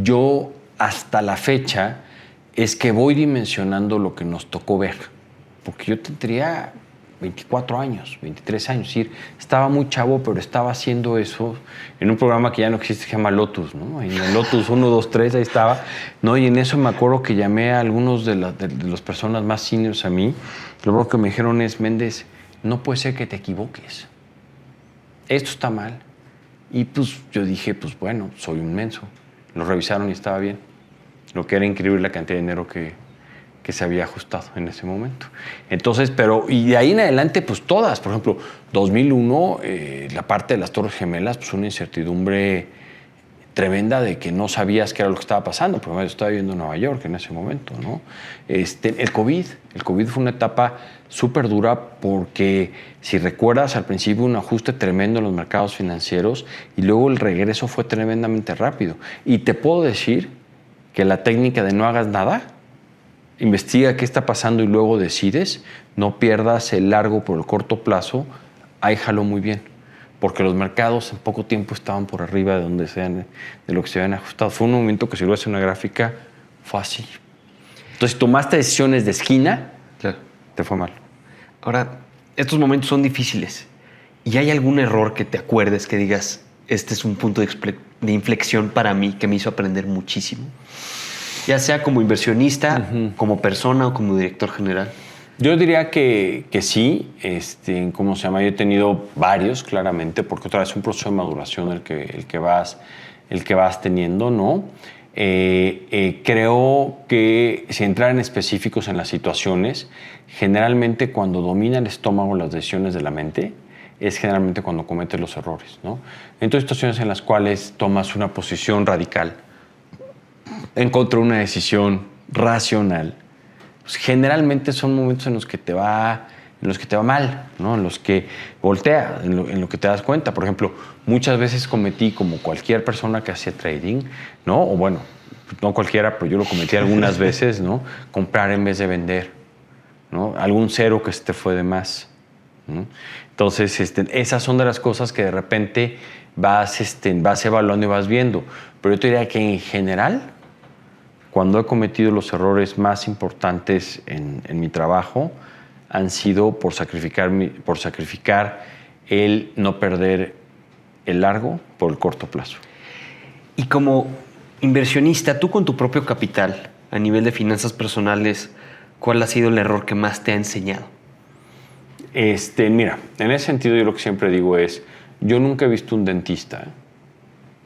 yo hasta la fecha es que voy dimensionando lo que nos tocó ver. Porque yo tendría 24 años, 23 años. Es decir, estaba muy chavo, pero estaba haciendo eso en un programa que ya no existe, se llama Lotus, ¿no? En el Lotus 1, 2, 3, ahí estaba, ¿no? Y en eso me acuerdo que llamé a algunos de las personas más seniors a mí. Lo primero que me dijeron es, Méndez, no puede ser que te equivoques. Esto está mal. Y pues yo dije, pues bueno, soy un menso. Lo revisaron y estaba bien. Lo que era increíble la cantidad de dinero que se había ajustado en ese momento. Entonces, y de ahí en adelante, pues todas. Por ejemplo, 2001, la parte de las Torres Gemelas, pues una incertidumbre tremenda de que no sabías qué era lo que estaba pasando. Por ejemplo, yo estaba viviendo en Nueva York en ese momento, ¿no? El COVID fue una etapa súper dura porque, si recuerdas, al principio un ajuste tremendo en los mercados financieros y luego el regreso fue tremendamente rápido. Y te puedo decir que la técnica de no hagas nada, investiga qué está pasando y luego decides, no pierdas el largo por el corto plazo, ahí jaló muy bien, porque los mercados en poco tiempo estaban por arriba de lo que se habían ajustado. Fue un momento que, si lo hace una gráfica, fue así. Entonces, tomaste decisiones de esquina, claro, te fue mal. Ahora, estos momentos son difíciles. ¿Y hay algún error que te acuerdes, que digas, este es un punto de inflexión para mí que me hizo aprender muchísimo? Ya sea como inversionista, como persona o como director general. Yo diría que sí. ¿Cómo se llama? Yo he tenido varios, claramente, porque otra vez es un proceso de maduración el que vas teniendo, ¿no? Creo que, si entrar en específicos en las situaciones, generalmente cuando domina el estómago las decisiones de la mente, es generalmente cuando cometes los errores, ¿no? Entonces, situaciones en las cuales tomas una posición radical en contra de una decisión racional, pues generalmente son momentos en los que te va mal, ¿no? En los que voltea, en lo que te das cuenta. Por ejemplo, muchas veces cometí, como cualquier persona que hacía trading, ¿no? O bueno, no cualquiera, pero yo lo cometí algunas veces, ¿no? Comprar en vez de vender, ¿no? Algún cero que se te fue de más, ¿no? Entonces, esas son de las cosas que de repente vas evaluando y vas viendo. Pero yo te diría que en general, cuando he cometido los errores más importantes en mi trabajo, han sido por sacrificar el no perder el largo por el corto plazo. Y como inversionista, tú con tu propio capital, a nivel de finanzas personales, ¿Cuál ha sido el error que más te ha enseñado? Mira, en ese sentido yo lo que siempre digo es, yo nunca he visto un dentista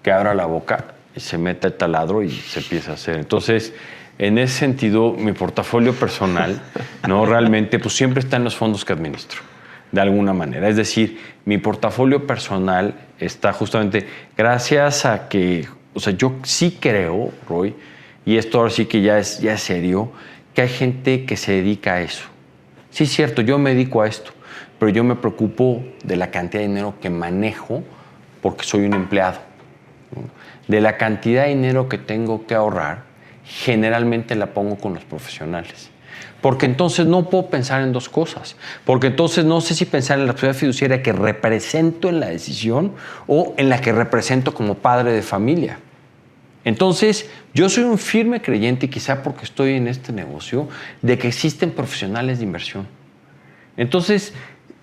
que abra la boca y se meta el taladro y se empieza a hacer. Entonces, en ese sentido, mi portafolio personal, no realmente, pues siempre está en los fondos que administro, de alguna manera. Es decir, mi portafolio personal está justamente gracias a que, o sea, yo sí creo, Roy, y esto ahora sí que ya es serio, que hay gente que se dedica a eso. Sí, es cierto, yo me dedico a esto, pero yo me preocupo de la cantidad de dinero que manejo porque soy un empleado. De la cantidad de dinero que tengo que ahorrar, generalmente la pongo con los profesionales. Porque entonces no puedo pensar en dos cosas. Porque entonces no sé si pensar en la responsabilidad fiduciaria que represento en la decisión o en la que represento como padre de familia. Entonces, yo soy un firme creyente, y quizá porque estoy en este negocio, de que existen profesionales de inversión. Entonces,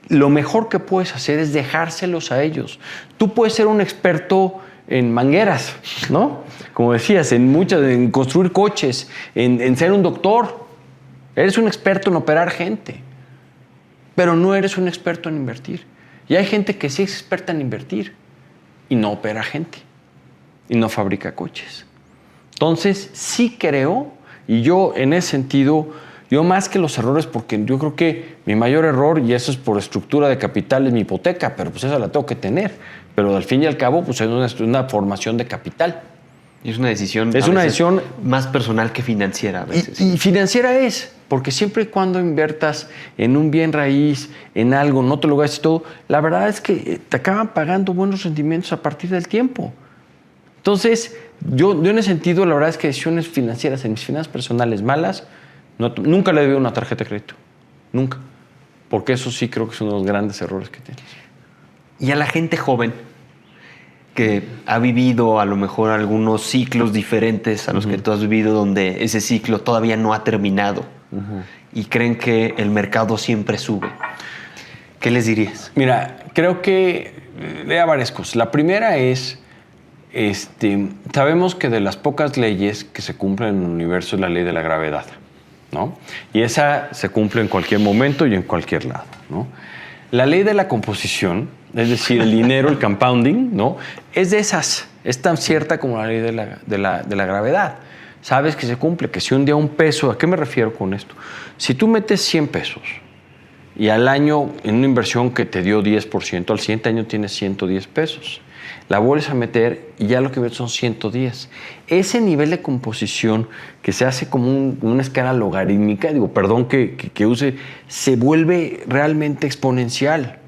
lo mejor que puedes hacer es dejárselos a ellos. Tú puedes ser un experto en mangueras, ¿no? Como decías, en construir coches, en ser un doctor. Eres un experto en operar gente, pero no eres un experto en invertir. Y hay gente que sí es experta en invertir y no opera gente y no fabrica coches. Entonces, sí creo, y yo en ese sentido, yo más que los errores, porque yo creo que mi mayor error, y eso es por estructura de capital, es mi hipoteca, pero pues esa la tengo que tener. Pero al fin y al cabo, pues es una formación de capital. Y es una decisión. Es una decisión más personal que financiera a veces. Y financiera es, porque siempre y cuando inviertas en un bien raíz, en algo, no te lo gastes todo, la verdad es que te acaban pagando buenos rendimientos a partir del tiempo. Entonces, yo en ese sentido, la verdad es que decisiones financieras en mis finanzas personales malas, nunca le debí una tarjeta de crédito. Nunca. Porque eso sí creo que es uno de los grandes errores que tienes. Y a la gente joven que ha vivido a lo mejor algunos ciclos diferentes a los que tú has vivido, donde ese ciclo todavía no ha terminado y creen que el mercado siempre sube, ¿qué les dirías? Mira, creo que hay varias cosas. La primera es, sabemos que de las pocas leyes que se cumplen en el universo es la ley de la gravedad, ¿no? Y esa se cumple en cualquier momento y en cualquier lado, ¿no? La ley de la composición, es decir, el dinero, el compounding, ¿no? Es de esas, es tan cierta como la ley de la gravedad. Sabes que se cumple, que si un día un peso, ¿a qué me refiero con esto? Si tú metes 100 pesos y al año en una inversión que te dio 10%, al siguiente año tienes 110 pesos. La vuelves a meter y ya lo que ves son 110. Ese nivel de composición que se hace como una escala logarítmica, perdón que use, se vuelve realmente exponencial.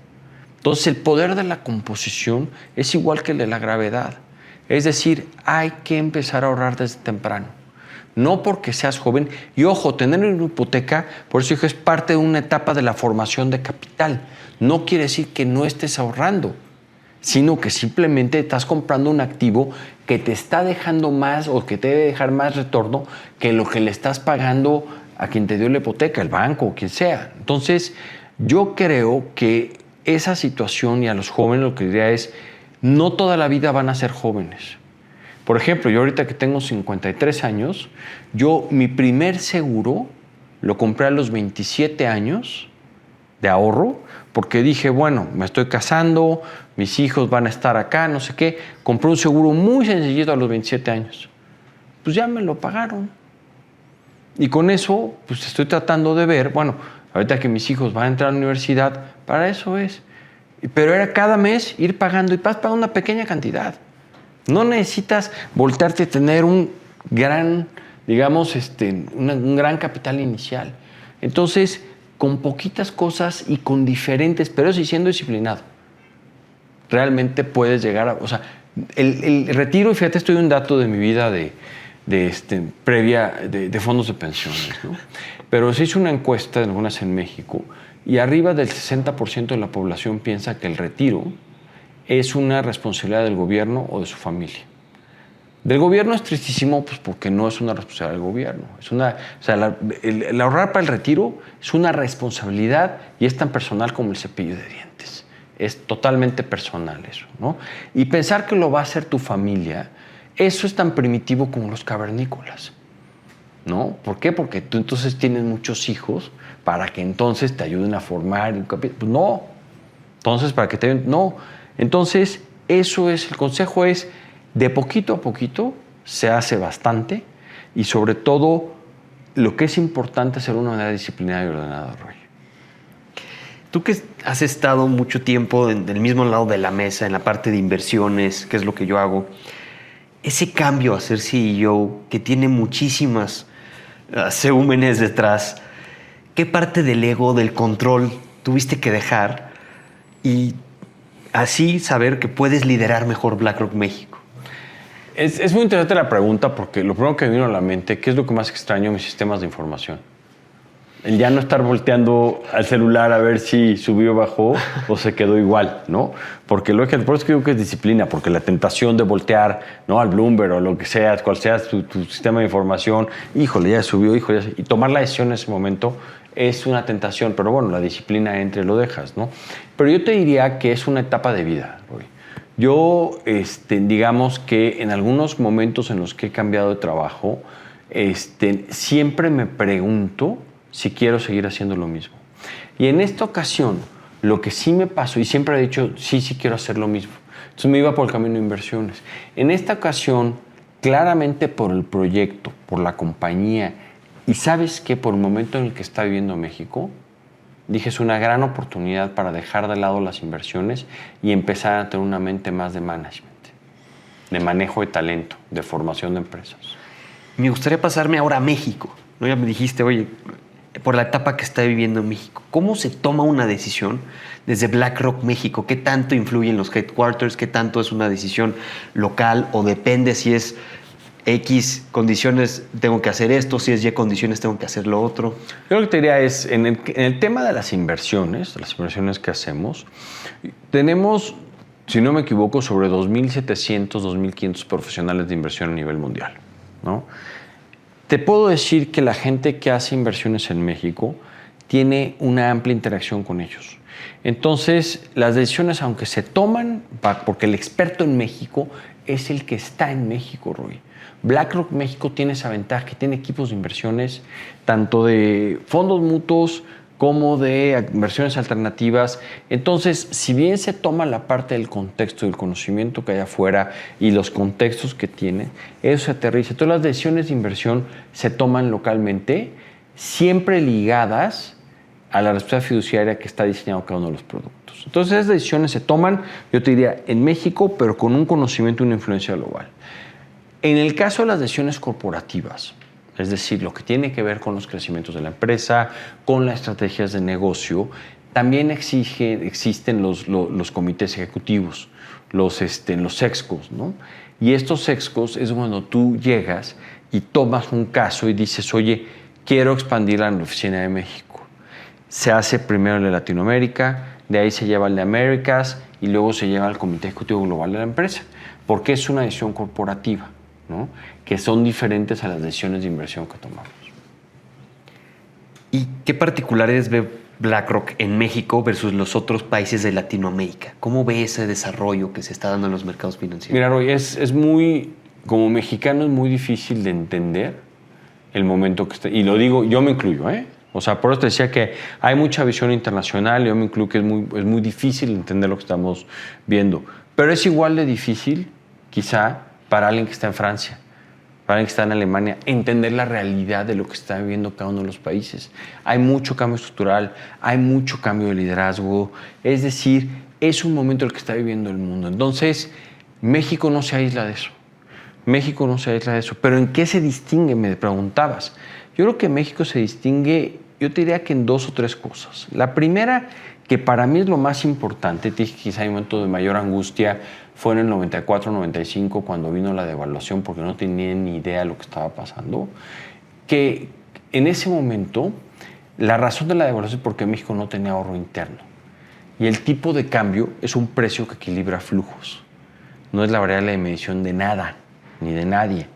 Entonces, el poder de la composición es igual que el de la gravedad. Es decir, hay que empezar a ahorrar desde temprano. No porque seas joven. Y ojo, tener una hipoteca, por eso digo, es parte de una etapa de la formación de capital. No quiere decir que no estés ahorrando, sino que simplemente estás comprando un activo que te está dejando más o que te debe dejar más retorno que lo que le estás pagando a quien te dio la hipoteca, el banco o quien sea. Entonces, yo creo que esa situación, y a los jóvenes lo que diría es, no toda la vida van a ser jóvenes. Por ejemplo, yo ahorita que tengo 53 años, mi primer seguro lo compré a los 27 años de ahorro, porque dije, bueno, me estoy casando, mis hijos van a estar acá, no sé qué. Compré un seguro muy sencillito a los 27 años. Pues ya me lo pagaron. Y con eso, pues estoy tratando de ver, bueno, ahorita que mis hijos van a entrar a la universidad, para eso es. Pero era cada mes ir pagando y vas pagando una pequeña cantidad. No necesitas voltearte a tener un gran, digamos, un gran capital inicial. Entonces, con poquitas cosas y con diferentes, pero sí siendo disciplinado, realmente puedes llegar a, o sea, el retiro, y fíjate, esto es un dato de mi vida previa de fondos de pensiones, ¿no? Pero se hizo una encuesta de algunas en México y arriba del 60% de la población piensa que el retiro es una responsabilidad del gobierno o de su familia. Del gobierno es tristísimo, pues porque no es una responsabilidad del gobierno. El ahorrar para el retiro es una responsabilidad y es tan personal como el cepillo de dientes. Es totalmente personal eso, ¿no? Y pensar que lo va a hacer tu familia, eso es tan primitivo como los cavernícolas. ¿no? ¿Por qué? Porque tú entonces tienes muchos hijos para que entonces te ayuden a formar un capital. Pues no. Entonces, para que te ayuden, no. Entonces, eso es, el consejo es, de poquito a poquito se hace bastante y sobre todo, lo que es importante es ser una manera disciplinada y ordenada, Roy. Tú que has estado mucho tiempo del mismo lado de la mesa, en la parte de inversiones, que es lo que yo hago, ese cambio a ser CEO, que tiene muchísimas cúmenes detrás, ¿qué parte del ego, del control tuviste que dejar y así saber que puedes liderar mejor BlackRock México? Es muy interesante la pregunta porque lo primero que me vino a la mente, ¿qué es lo que más extraño en mis sistemas de información? El ya no estar volteando al celular a ver si subió o bajó o se quedó igual, ¿no? Porque por eso digo que es disciplina, porque la tentación de voltear, ¿no?, al Bloomberg o lo que sea, cual sea tu sistema de información, híjole, ya subió, híjole, y tomar la decisión en ese momento es una tentación, pero bueno, la disciplina entra y lo dejas, ¿no? Pero yo te diría que es una etapa de vida, Roy. Yo, digamos que en algunos momentos en los que he cambiado de trabajo, siempre me pregunto si quiero seguir haciendo lo mismo. Y en esta ocasión, lo que sí me pasó, y siempre he dicho, sí quiero hacer lo mismo. Entonces me iba por el camino de inversiones. En esta ocasión, claramente por el proyecto, por la compañía, y ¿sabes qué? Por el momento en el que está viviendo México, dije, es una gran oportunidad para dejar de lado las inversiones y empezar a tener una mente más de management, de manejo de talento, de formación de empresas. Me gustaría pasarme ahora a México, ¿no? Ya me dijiste, oye, por la etapa que está viviendo México, ¿cómo se toma una decisión desde BlackRock México? ¿Qué tanto influyen los headquarters? ¿Qué tanto es una decisión local? ¿O depende si es X condiciones tengo que hacer esto, si es Y condiciones tengo que hacer lo otro? Yo lo que te diría es, en el tema de las inversiones que hacemos, tenemos, si no me equivoco, sobre 2.700, 2.500 profesionales de inversión a nivel mundial, ¿no? Te puedo decir que la gente que hace inversiones en México tiene una amplia interacción con ellos. Entonces, las decisiones, aunque se toman, porque el experto en México es el que está en México, Roy. BlackRock México tiene esa ventaja, que tiene equipos de inversiones, tanto de fondos mutuos como de inversiones alternativas. Entonces, si bien se toma la parte del contexto, del conocimiento que hay afuera y los contextos que tiene, eso se aterriza. Todas las decisiones de inversión se toman localmente, siempre ligadas a la responsabilidad fiduciaria que está diseñado cada uno de los productos. Entonces, esas decisiones se toman, yo te diría, en México, pero con un conocimiento y una influencia global. En el caso de las decisiones corporativas, es decir, lo que tiene que ver con los crecimientos de la empresa, con las estrategias de negocio, también existen los comités ejecutivos, los ExCos, ¿no? Y estos ExCos es cuando tú llegas y tomas un caso y dices, oye, quiero expandirla en la oficina de México. Se hace primero el de Latinoamérica, de ahí se lleva el de Américas y luego se lleva al comité ejecutivo global de la empresa, porque es una decisión corporativa, ¿no?, que son diferentes a las decisiones de inversión que tomamos. ¿Y qué particularidades ve BlackRock en México versus los otros países de Latinoamérica? ¿Cómo ve ese desarrollo que se está dando en los mercados financieros? Mira, Roy, es muy, como mexicano es muy difícil de entender el momento que está, y lo digo, yo me incluyo, ¿eh? O sea, por eso te decía que hay mucha visión internacional, yo me incluyo que es muy difícil entender lo que estamos viendo, pero es igual de difícil, quizá, para alguien que está en Francia, para alguien que está en Alemania, entender la realidad de lo que está viviendo cada uno de los países. Hay mucho cambio estructural, hay mucho cambio de liderazgo, es decir, es un momento en el que está viviendo el mundo. Entonces, México no se aísla de eso. México no se aísla de eso. Pero ¿en qué se distingue? Me preguntabas. Yo creo que México se distingue, yo te diría que en 2 o 3 cosas. La primera, que para mí es lo más importante, te dije que quizá hay un momento de mayor angustia, fue en el 94-95 cuando vino la devaluación, porque no tenía ni idea de lo que estaba pasando, que en ese momento la razón de la devaluación es porque México no tenía ahorro interno. Y el tipo de cambio es un precio que equilibra flujos. No es la variable de medición de nada, ni de nadie.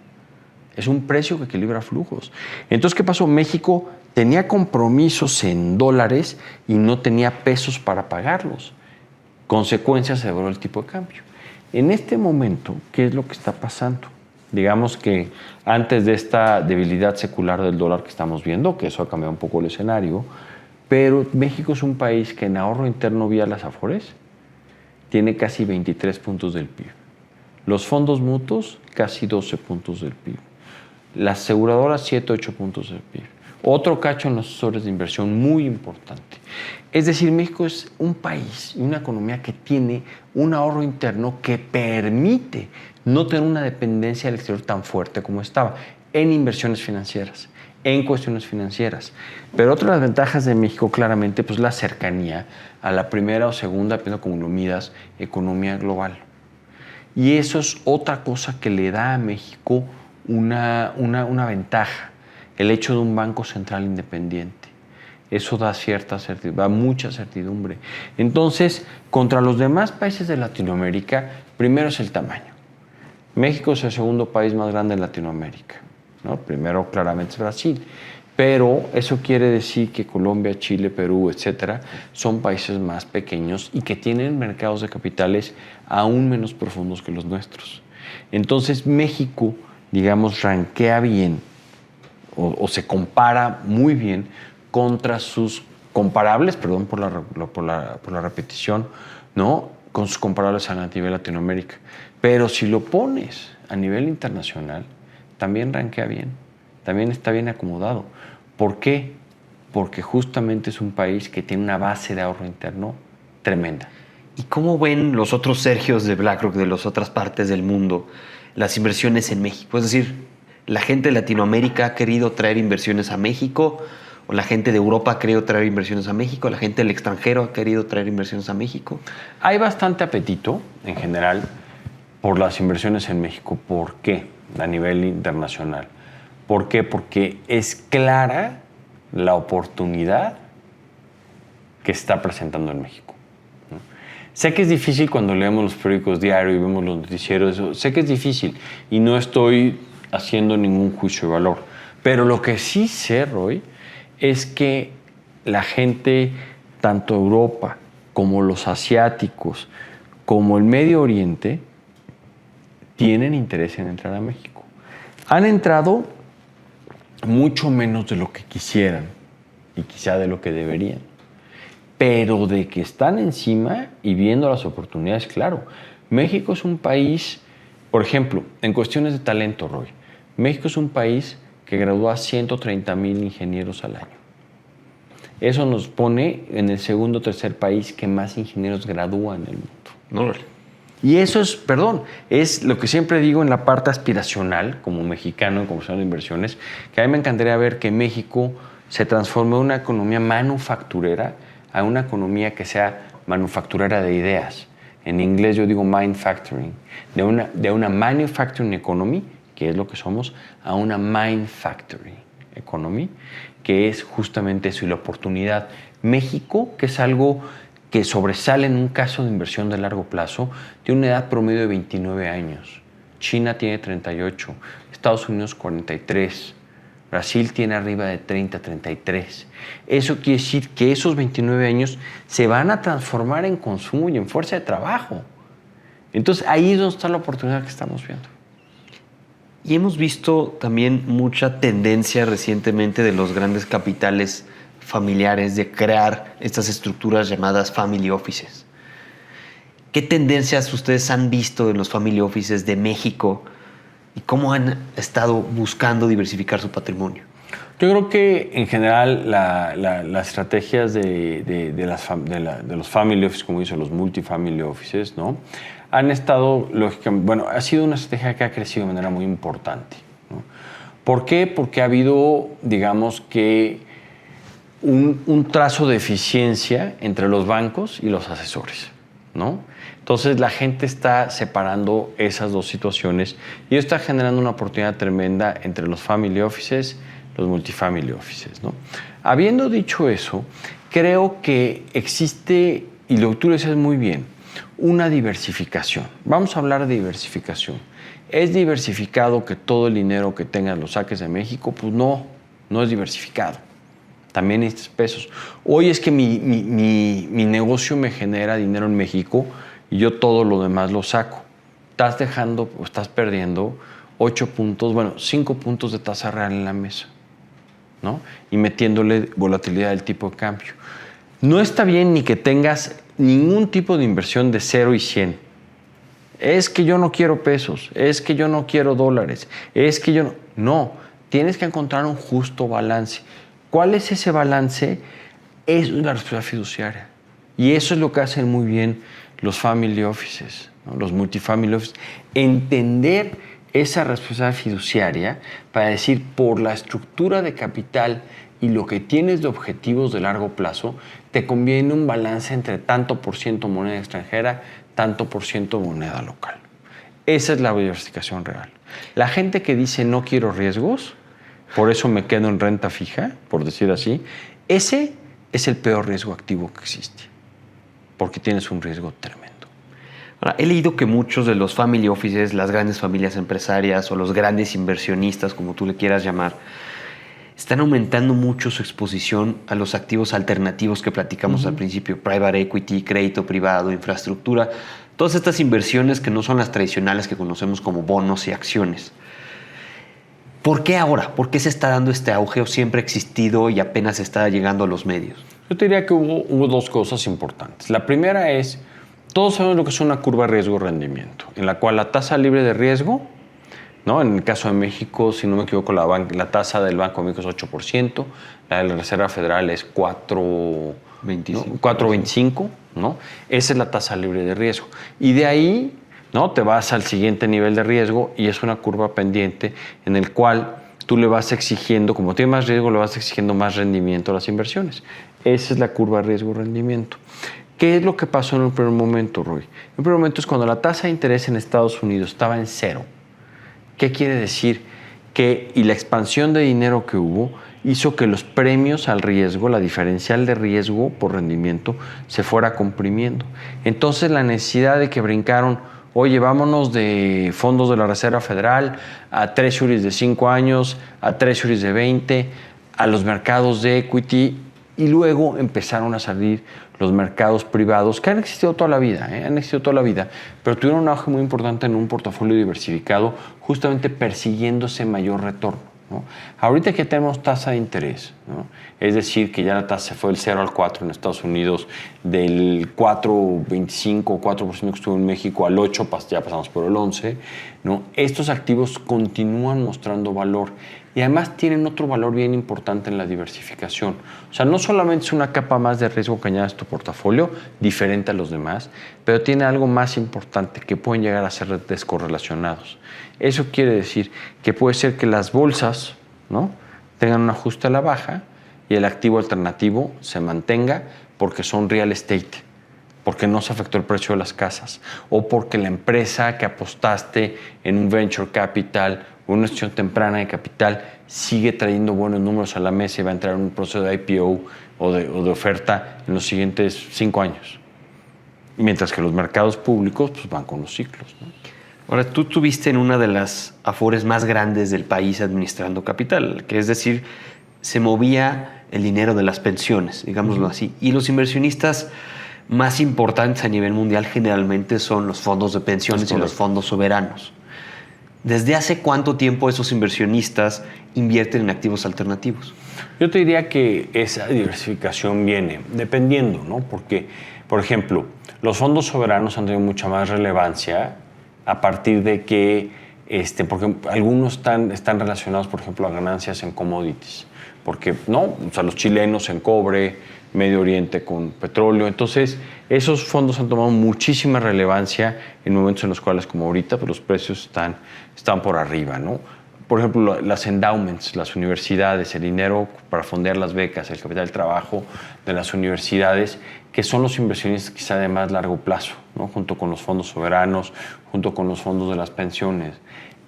Es un precio que equilibra flujos. Entonces, ¿qué pasó? México tenía compromisos en dólares y no tenía pesos para pagarlos. Consecuencia, se devaluó el tipo de cambio. En este momento, ¿qué es lo que está pasando? Digamos que antes de esta debilidad secular del dólar que estamos viendo, que eso ha cambiado un poco el escenario, pero México es un país que en ahorro interno vía las Afores tiene casi 23 puntos del PIB. Los fondos mutuos, casi 12 puntos del PIB. Las aseguradoras, 7, 8 puntos del PIB. Otro cacho en los asesores de inversión muy importante. Es decir, México es un país y una economía que tiene un ahorro interno que permite no tener una dependencia del exterior tan fuerte como estaba en inversiones financieras, en cuestiones financieras. Pero otra de las ventajas de México, claramente, pues la cercanía a la primera o segunda, dependiendo como lo midas, economía global. Y eso es otra cosa que le da a México una ventaja, el hecho de un banco central independiente. Eso da cierta certidumbre, da mucha certidumbre. Entonces, contra los demás países de Latinoamérica, primero es el tamaño. México es el segundo país más grande de Latinoamérica, ¿no? Primero, claramente, es Brasil. Pero eso quiere decir que Colombia, Chile, Perú, etcétera, son países más pequeños y que tienen mercados de capitales aún menos profundos que los nuestros. Entonces, México, digamos, rankea bien o se compara muy bien contra sus comparables, perdón por la repetición, ¿no? Con sus comparables a nivel Latinoamérica. Pero si lo pones a nivel internacional, también rankea bien, también está bien acomodado. ¿Por qué? Porque justamente es un país que tiene una base de ahorro interno tremenda. ¿Y cómo ven los otros Sergios de BlackRock de las otras partes del mundo las inversiones en México? Es decir, ¿la gente de Latinoamérica ha querido traer inversiones a México? ¿O la gente de Europa ha querido traer inversiones a México? ¿La gente del extranjero ha querido traer inversiones a México? Hay bastante apetito, en general, por las inversiones en México. ¿Por qué? A nivel internacional. ¿Por qué? Porque es clara la oportunidad que está presentando en México. Sé que es difícil cuando leemos los periódicos diarios y vemos los noticieros, sé que es difícil y no estoy haciendo ningún juicio de valor. Pero lo que sí sé, Roy, es que la gente, tanto Europa como los asiáticos, como el Medio Oriente, tienen interés en entrar a México. Han entrado mucho menos de lo que quisieran y quizá de lo que deberían. Pero de que están encima y viendo las oportunidades, claro. México es un país, por ejemplo, en cuestiones de talento, Roy, México es un país que gradúa a 130,000 ingenieros al año. Eso nos pone en el segundo o tercer país que más ingenieros gradúa en el mundo. No. Y eso es, es lo que siempre digo en la parte aspiracional, como mexicano en conversación de inversiones, que a mí me encantaría ver que México se transforme de una economía manufacturera a una economía que sea manufacturera de ideas. En inglés yo digo manufacturing, de una manufacturing economy, que es lo que somos, a una manufacturing economy, que es justamente eso y la oportunidad. México, que es algo que sobresale en un caso de inversión de largo plazo, tiene una edad promedio de 29 años. China tiene 38, Estados Unidos 43, Brasil tiene arriba de 30, 33. Eso quiere decir que esos 29 años se van a transformar en consumo y en fuerza de trabajo. Entonces ahí es donde está la oportunidad que estamos viendo. Y hemos visto también mucha tendencia recientemente de los grandes capitales familiares de crear estas estructuras llamadas family offices. ¿Qué tendencias ustedes han visto en los family offices de México y cómo han estado buscando diversificar su patrimonio? Yo creo que en general las estrategias de los family offices, como dicen los multifamily offices, ¿no? Han estado, lógicamente, ha sido una estrategia que ha crecido de manera muy importante, ¿no? ¿Por qué? Porque ha habido, digamos que, un trazo de eficiencia entre los bancos y los asesores, ¿no? Entonces la gente está separando esas dos situaciones y eso está generando una oportunidad tremenda entre los family offices, los multifamily offices, ¿no? Habiendo dicho eso, creo que existe, y lo que tú dices muy bien, una diversificación. Vamos a hablar de diversificación. ¿Es diversificado que todo el dinero que tengas lo saques de México? Pues no es diversificado. También necesitas pesos. Hoy es que mi negocio me genera dinero en México y yo todo lo demás lo saco. Estás dejando o estás perdiendo 8 puntos, bueno, 5 puntos de tasa real en la mesa, ¿no? Y metiéndole volatilidad del tipo de cambio. No está bien ni que tengas ningún tipo de inversión de 0 y 100. Es que yo no quiero pesos, es que yo no quiero dólares, es que yo no... No, tienes que encontrar un justo balance. ¿Cuál es ese balance? Eso es la responsabilidad fiduciaria. Y eso es lo que hacen muy bien los family offices, ¿no? Los multifamily offices. Entender esa responsabilidad fiduciaria para decir, por la estructura de capital y lo que tienes de objetivos de largo plazo, te conviene un balance entre tanto por ciento moneda extranjera, tanto por ciento moneda local. Esa es la diversificación real. La gente que dice no quiero riesgos, por eso me quedo en renta fija, por decir así, ese es el peor riesgo activo que existe, porque tienes un riesgo tremendo. Ahora, he leído que muchos de los family offices, las grandes familias empresarias o los grandes inversionistas, como tú le quieras llamar, están aumentando mucho su exposición a los activos alternativos que platicamos al principio, private equity, crédito privado, infraestructura, todas estas inversiones que no son las tradicionales que conocemos como bonos y acciones. ¿Por qué ahora? ¿Por qué se está dando este auge o siempre ha existido y apenas está llegando a los medios? Yo te diría que hubo dos cosas importantes. La primera es, todos sabemos lo que es una curva riesgo-rendimiento, en la cual la tasa libre de riesgo, ¿no? En el caso de México, si no me equivoco, la tasa del Banco de México es 8%, la de la Reserva Federal es 4.25%, ¿no? Esa es la tasa libre de riesgo. Y de ahí, ¿no? Te vas al siguiente nivel de riesgo y es una curva pendiente en el cual tú le vas exigiendo, como tiene más riesgo, le vas exigiendo más rendimiento a las inversiones. Esa es la curva riesgo-rendimiento. ¿Qué es lo que pasó en un primer momento, Roy? En un primer momento es cuando la tasa de interés en Estados Unidos estaba en 0. ¿Qué quiere decir? Y la expansión de dinero que hubo hizo que los premios al riesgo, la diferencial de riesgo por rendimiento, se fuera comprimiendo. Entonces la necesidad de que brincaron, oye, vámonos de fondos de la Reserva Federal a treasuries de 5 años, a treasuries de 20, a los mercados de equity, y luego empezaron a salir los mercados privados, que han existido toda la vida, pero tuvieron un auge muy importante en un portafolio diversificado, justamente persiguiendo ese mayor retorno, ¿no? Ahorita que tenemos tasa de interés, ¿no? Es decir, que ya la tasa fue del 0 al 4 en Estados Unidos, del 4.25 o 4% que estuvo en México al 8, ya pasamos por el 11, ¿no? Estos activos continúan mostrando valor y además tienen otro valor bien importante en la diversificación. O sea, no solamente es una capa más de riesgo que añades a tu portafolio, diferente a los demás, pero tiene algo más importante, que pueden llegar a ser descorrelacionados. Eso quiere decir que puede ser que las bolsas, ¿no? tengan un ajuste a la baja y el activo alternativo se mantenga porque son real estate, porque no se afectó el precio de las casas, o porque la empresa que apostaste en un venture capital o una gestión temprana de capital sigue trayendo buenos números a la mesa y va a entrar en un proceso de IPO o de oferta en los siguientes 5 años. Mientras que los mercados públicos pues, van con los ciclos, ¿no? Ahora, tú estuviste en una de las afores más grandes del país administrando capital, que es decir, se movía el dinero de las pensiones, digámoslo así, y los inversionistas más importantes a nivel mundial generalmente son los fondos de pensiones y los fondos soberanos. ¿Desde hace cuánto tiempo esos inversionistas invierten en activos alternativos? Yo te diría que esa diversificación viene dependiendo, ¿no? Porque, por ejemplo, los fondos soberanos han tenido mucha más relevancia a partir de que, porque algunos están relacionados, por ejemplo, a ganancias en commodities. Porque, ¿no? O sea, los chilenos en cobre, Medio Oriente con petróleo. Entonces, esos fondos han tomado muchísima relevancia en momentos en los cuales, como ahorita, pues los precios están por arriba, ¿no? Por ejemplo, las endowments, las universidades, el dinero para fondear las becas, el capital de trabajo de las universidades, que son los inversionistas quizá de más largo plazo, ¿no? Junto con los fondos soberanos, junto con los fondos de las pensiones.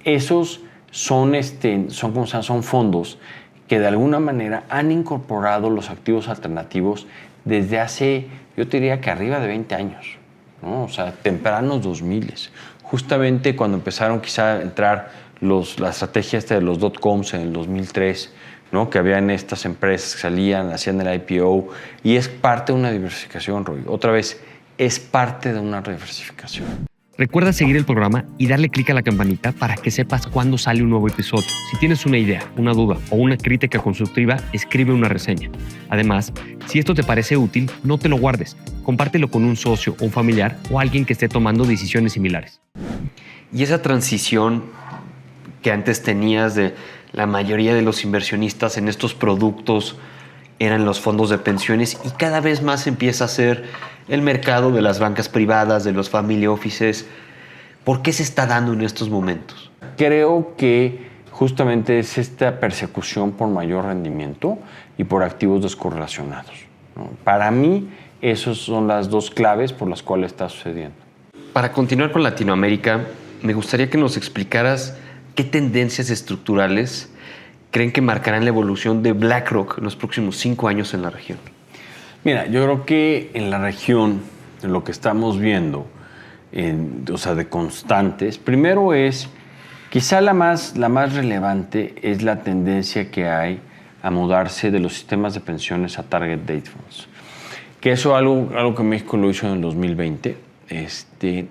Esos son fondos que de alguna manera han incorporado los activos alternativos desde hace, yo te diría que arriba de 20 años, ¿no? O sea, tempranos 2000. Justamente cuando empezaron quizá a entrar la estrategia de los dot-coms en el 2003, ¿no? Que habían estas empresas que salían, hacían el IPO, y es parte de una diversificación, Roy. Otra vez, es parte de una diversificación. Recuerda seguir el programa y darle clic a la campanita para que sepas cuándo sale un nuevo episodio. Si tienes una idea, una duda o una crítica constructiva, escribe una reseña. Además, si esto te parece útil, no te lo guardes. Compártelo con un socio, un familiar o alguien que esté tomando decisiones similares. Y esa transición que antes tenías de la mayoría de los inversionistas en estos productos eran los fondos de pensiones y cada vez más empieza a ser el mercado de las bancas privadas, de los family offices. ¿Por qué se está dando en estos momentos? Creo que justamente es esta persecución por mayor rendimiento y por activos descorrelacionados, ¿no? Para mí, esas son las dos claves por las cuales está sucediendo. Para continuar con Latinoamérica, me gustaría que nos explicaras qué tendencias estructurales creen que marcarán la evolución de BlackRock en los próximos 5 años en la región. Mira, yo creo que en la región, en lo que estamos viendo, de constantes, primero es, quizá la más relevante es la tendencia que hay a mudarse de los sistemas de pensiones a Target Date Funds. Que eso es algo que México lo hizo en el 2020,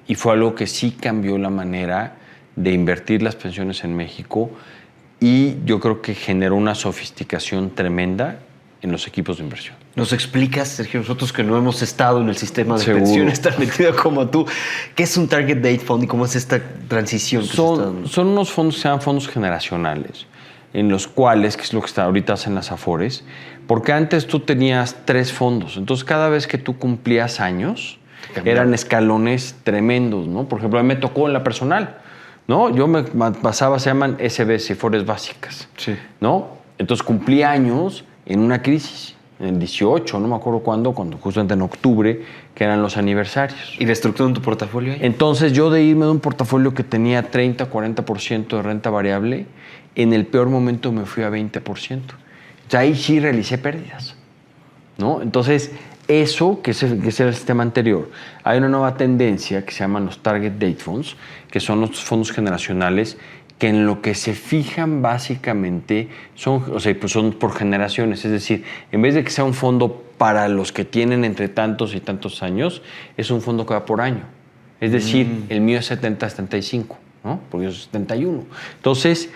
y fue algo que sí cambió la manera de invertir las pensiones en México y yo creo que generó una sofisticación tremenda en los equipos de inversión. ¿Nos explicas, Sergio, nosotros que no hemos estado en el sistema de Seguro. pensiones tan metido como tú, qué es un Target Date Fund y cómo es esta transición que se está dando? Son unos fondos que se llaman fondos generacionales, en los cuales, que es lo que está ahorita hacen las Afores, porque antes tú tenías 3 fondos, entonces cada vez que tú cumplías años, eran escalones tremendos, ¿no? Por ejemplo, a mí me tocó en la personal, ¿no? Yo me pasaba, se llaman SBS, Afores básicas, Sí. ¿no? Entonces cumplí años en una crisis, en el 18, no me acuerdo cuándo, justamente en octubre, que eran los aniversarios. ¿Y reestructuran tu portafolio ahí? Entonces yo de irme de un portafolio que tenía 30-40% de renta variable, en el peor momento me fui a 20%. O sea, ahí sí realicé pérdidas, ¿no? Entonces, eso, que es el sistema anterior, hay una nueva tendencia que se llaman los Target Date Funds, que son los fondos generacionales que en lo que se fijan básicamente son por generaciones. Es decir, en vez de que sea un fondo para los que tienen entre tantos y tantos años, es un fondo que va por año. Es decir, el mío es 70-75, ¿no? Porque yo soy 71. Entonces,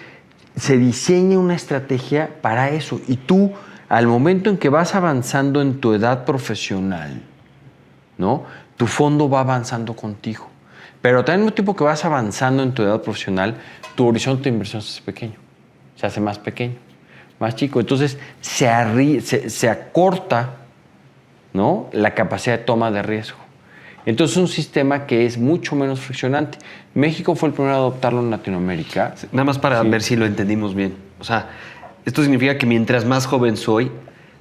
se diseña una estrategia para eso. Y tú, al momento en que vas avanzando en tu edad profesional, ¿no? Tu fondo va avanzando contigo. Pero también al mismo tiempo que vas avanzando en tu edad profesional, tu horizonte de inversión se hace pequeño. Se hace más pequeño, más chico. Entonces, se acorta, ¿no? La capacidad de toma de riesgo. Entonces, es un sistema que es mucho menos friccionante. México fue el primero a adoptarlo en Latinoamérica. Nada más para ver si lo entendimos bien. O sea, esto significa que mientras más joven soy,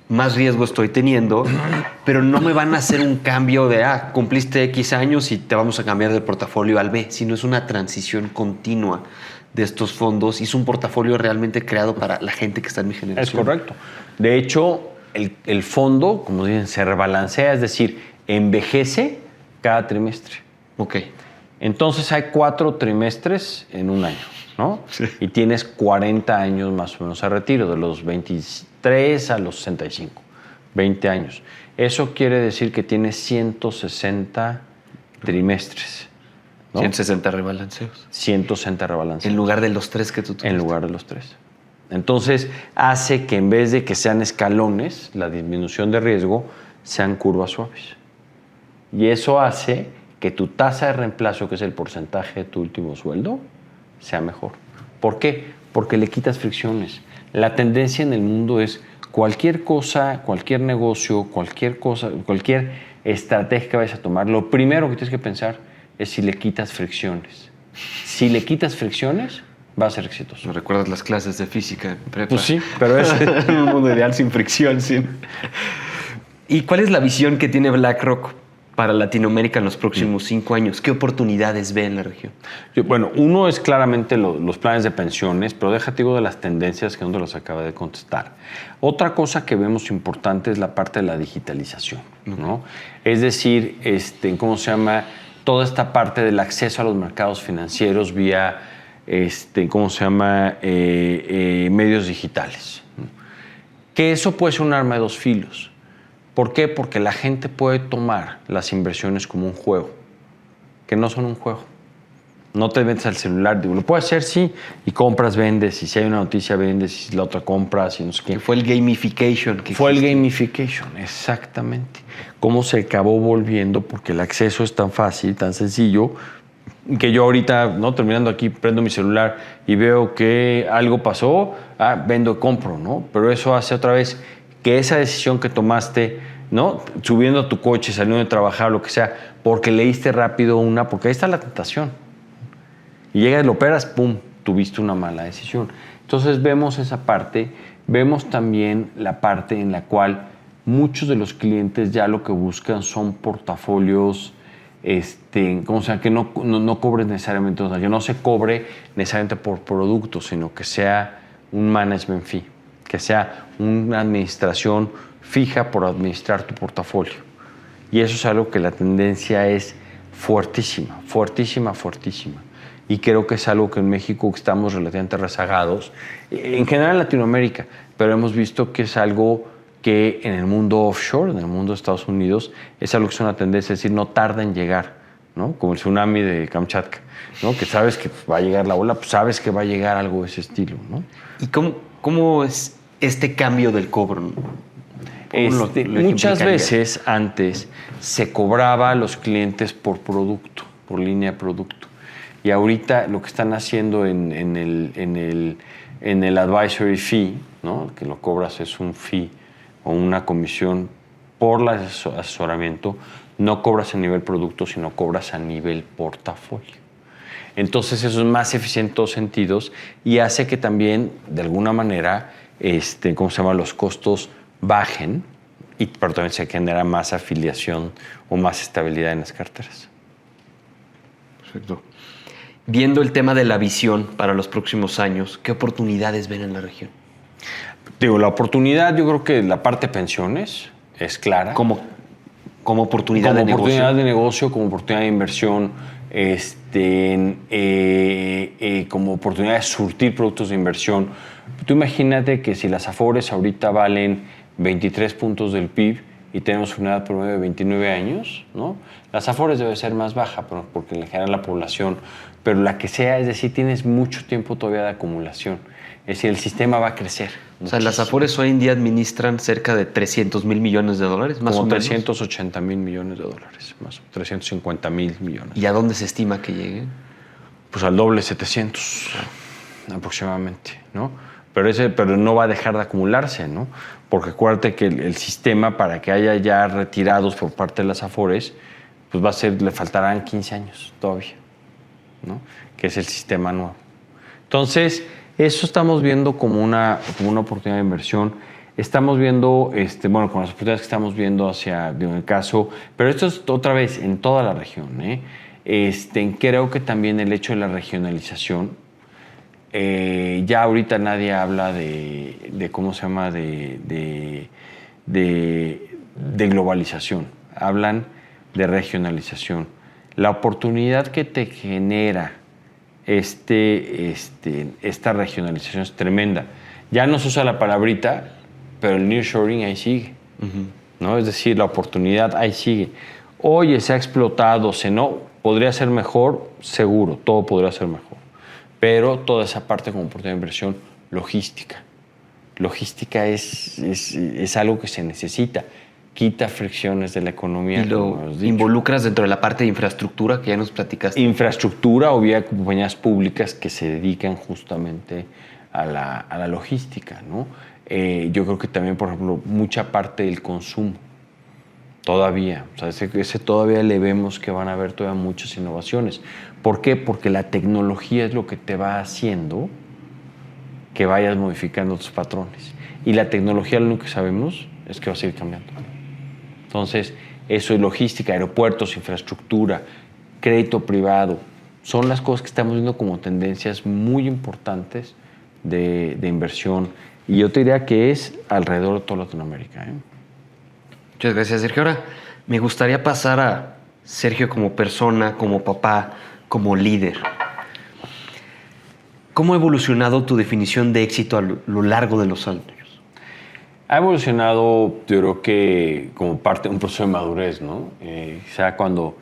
más riesgo estoy teniendo, pero no me van a hacer un cambio de, cumpliste X años y te vamos a cambiar del portafolio al B, sino es una transición continua de estos fondos y es un portafolio realmente creado para la gente que está en mi generación. Es correcto. De hecho, el fondo, como dicen, se rebalancea, es decir, envejece cada trimestre. Ok. Entonces hay 4 trimestres en un año, ¿no? Sí. Y tienes 40 años más o menos a retiro, de los 23 a los 65, 20 años. Eso quiere decir que tienes 160 trimestres, ¿no? 160 rebalanceos. 160 rebalanceos. En lugar de los 3 que tú tuviste. En lugar de los 3. Entonces, hace que en vez de que sean escalones, la disminución de riesgo, sean curvas suaves. Y eso hace que tu tasa de reemplazo, que es el porcentaje de tu último sueldo, sea mejor. ¿Por qué? Porque le quitas fricciones. La tendencia en el mundo es cualquier cosa, cualquier negocio, cualquier estrategia que vayas a tomar, lo primero que tienes que pensar es si le quitas fricciones. Si le quitas fricciones, va a ser exitoso. ¿No recuerdas las clases de física en prepa? Pues sí, pero es un mundo ideal sin fricción, sí. ¿Y cuál es la visión que tiene BlackRock para Latinoamérica en los próximos 5 años? ¿Qué oportunidades ve en la región? Bueno, uno es claramente los planes de pensiones, pero déjate digo de las tendencias que uno los acaba de contestar. Otra cosa que vemos importante es la parte de la digitalización, ¿no? Es decir, ¿cómo se llama? Toda esta parte del acceso a los mercados financieros vía, medios digitales. Que eso puede ser un arma de 2 filos. ¿Por qué? Porque la gente puede tomar las inversiones como un juego, que no son un juego. No te metes al celular. Digo, lo puedes hacer, sí, y compras, vendes, y si hay una noticia, vendes, y si la otra compras, y no sé qué. Que fue el gamification. Fue el gamification, exactamente. Cómo se acabó volviendo, porque el acceso es tan fácil, tan sencillo, que yo ahorita, ¿no? Terminando aquí, prendo mi celular y veo que algo pasó, vendo, compro, ¿no? Pero eso hace otra vez que esa decisión que tomaste, ¿no? Subiendo a tu coche, saliendo de trabajar, lo que sea, porque leíste rápido porque ahí está la tentación. Y llegas, lo operas, ¡pum!, tuviste una mala decisión. Entonces vemos esa parte, vemos también la parte en la cual muchos de los clientes ya lo que buscan son portafolios, como sea, que no cobres necesariamente, o sea, que no se cobre necesariamente por producto, sino que sea un management fee, que sea una administración fija por administrar tu portafolio. Y eso es algo que la tendencia es fuertísima, fuertísima, fuertísima. Y creo que es algo que en México estamos relativamente rezagados, en general en Latinoamérica, pero hemos visto que es algo que en el mundo offshore, en el mundo de Estados Unidos, es algo que es una tendencia, es decir, no tarda en llegar, ¿no? Como el tsunami de Kamchatka, ¿no? Que sabes que va a llegar la ola, pues sabes que va a llegar algo de ese estilo, ¿no? ¿Y cómo es este cambio del cobro? Muchas veces antes se cobraba a los clientes por producto, por línea de producto. Y ahorita lo que están haciendo en el advisory fee, ¿no? Que lo cobras es un fee o una comisión por el asesoramiento, no cobras a nivel producto, sino cobras a nivel portafolio. Entonces eso es más eficiente en todos sentidos y hace que también, de alguna manera, los costos bajen, pero también se genera más afiliación o más estabilidad en las carteras. Perfecto. Viendo el tema de la visión para los próximos años, ¿qué oportunidades ven en la región? Digo, la oportunidad, yo creo que la parte de pensiones es clara. Como oportunidad de negocio. Como oportunidad de negocio, como oportunidad de inversión, como oportunidad de surtir productos de inversión. Tú imagínate que si las Afores ahorita valen 23 puntos del PIB y tenemos una edad promedio de 29 años, ¿no? Las Afores debe ser más baja porque en general la población, pero la que sea, es decir, tienes mucho tiempo todavía de acumulación. Es decir, el sistema va a crecer. O sea, las Afores hoy en día administran cerca de $300 mil millones, más como o menos. 380 mil millones de dólares, más 350 mil millones. ¿Y a dónde se estima que llegue? Pues al doble, 700 aproximadamente, ¿no? Pero no va a dejar de acumularse, ¿no? Porque acuérdate que el sistema, para que haya ya retirados por parte de las Afores, pues le faltarán 15 años todavía, ¿no? Que es el sistema nuevo. Entonces, eso estamos viendo como una oportunidad de inversión. Estamos viendo, con las oportunidades que estamos viendo en el caso, pero esto es otra vez en toda la región, ¿eh? Creo que también el hecho de la regionalización, ya ahorita nadie habla de ¿cómo se llama? De globalización. Hablan de regionalización. La oportunidad que te genera esta regionalización es tremenda. Ya no se usa la palabrita, pero el nearshoring ahí sigue, ¿no? Es decir, la oportunidad ahí sigue. Oye, se ha explotado, podría ser mejor, seguro, todo podría ser mejor. Pero toda esa parte como oportunidad de inversión, logística. Logística es algo que se necesita. Quita fricciones de la economía. Y lo involucras dentro de la parte de infraestructura que ya nos platicaste. Infraestructura o vía compañías públicas que se dedican justamente a la logística, ¿no? Yo creo que también, por ejemplo, mucha parte del consumo. Todavía. O sea, ese todavía le vemos que van a haber todavía muchas innovaciones. ¿Por qué? Porque la tecnología es lo que te va haciendo que vayas modificando tus patrones. Y la tecnología, lo único que sabemos es que va a seguir cambiando. Entonces, eso es logística, aeropuertos, infraestructura, crédito privado. Son las cosas que estamos viendo como tendencias muy importantes de inversión. Y yo te diría que es alrededor de toda Latinoamérica, ¿eh? Muchas gracias, Sergio. Ahora me gustaría pasar a Sergio como persona, como papá, como líder. ¿Cómo ha evolucionado tu definición de éxito a lo largo de los años? Ha evolucionado, yo creo que como parte de un proceso de madurez, ¿no? Quizá cuando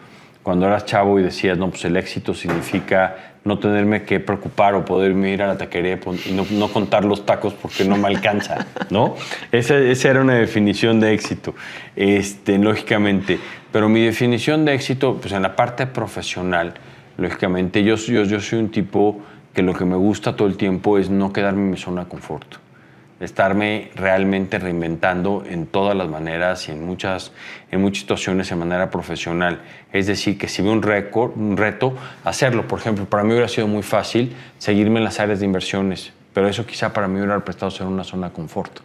cuando eras chavo y decías, no, pues el éxito significa no tenerme que preocupar o poderme ir a la taquería y no contar los tacos porque no me alcanza, ¿no? Esa era una definición de éxito, lógicamente. Pero mi definición de éxito, pues en la parte profesional, lógicamente, yo soy un tipo que lo que me gusta todo el tiempo es no quedarme en mi zona de confort. Estarme realmente reinventando en todas las maneras y en muchas situaciones de manera profesional. Es decir, que si veo un reto, hacerlo. Por ejemplo, para mí hubiera sido muy fácil seguirme en las áreas de inversiones, pero eso quizá para mí hubiera prestado ser una zona de confort.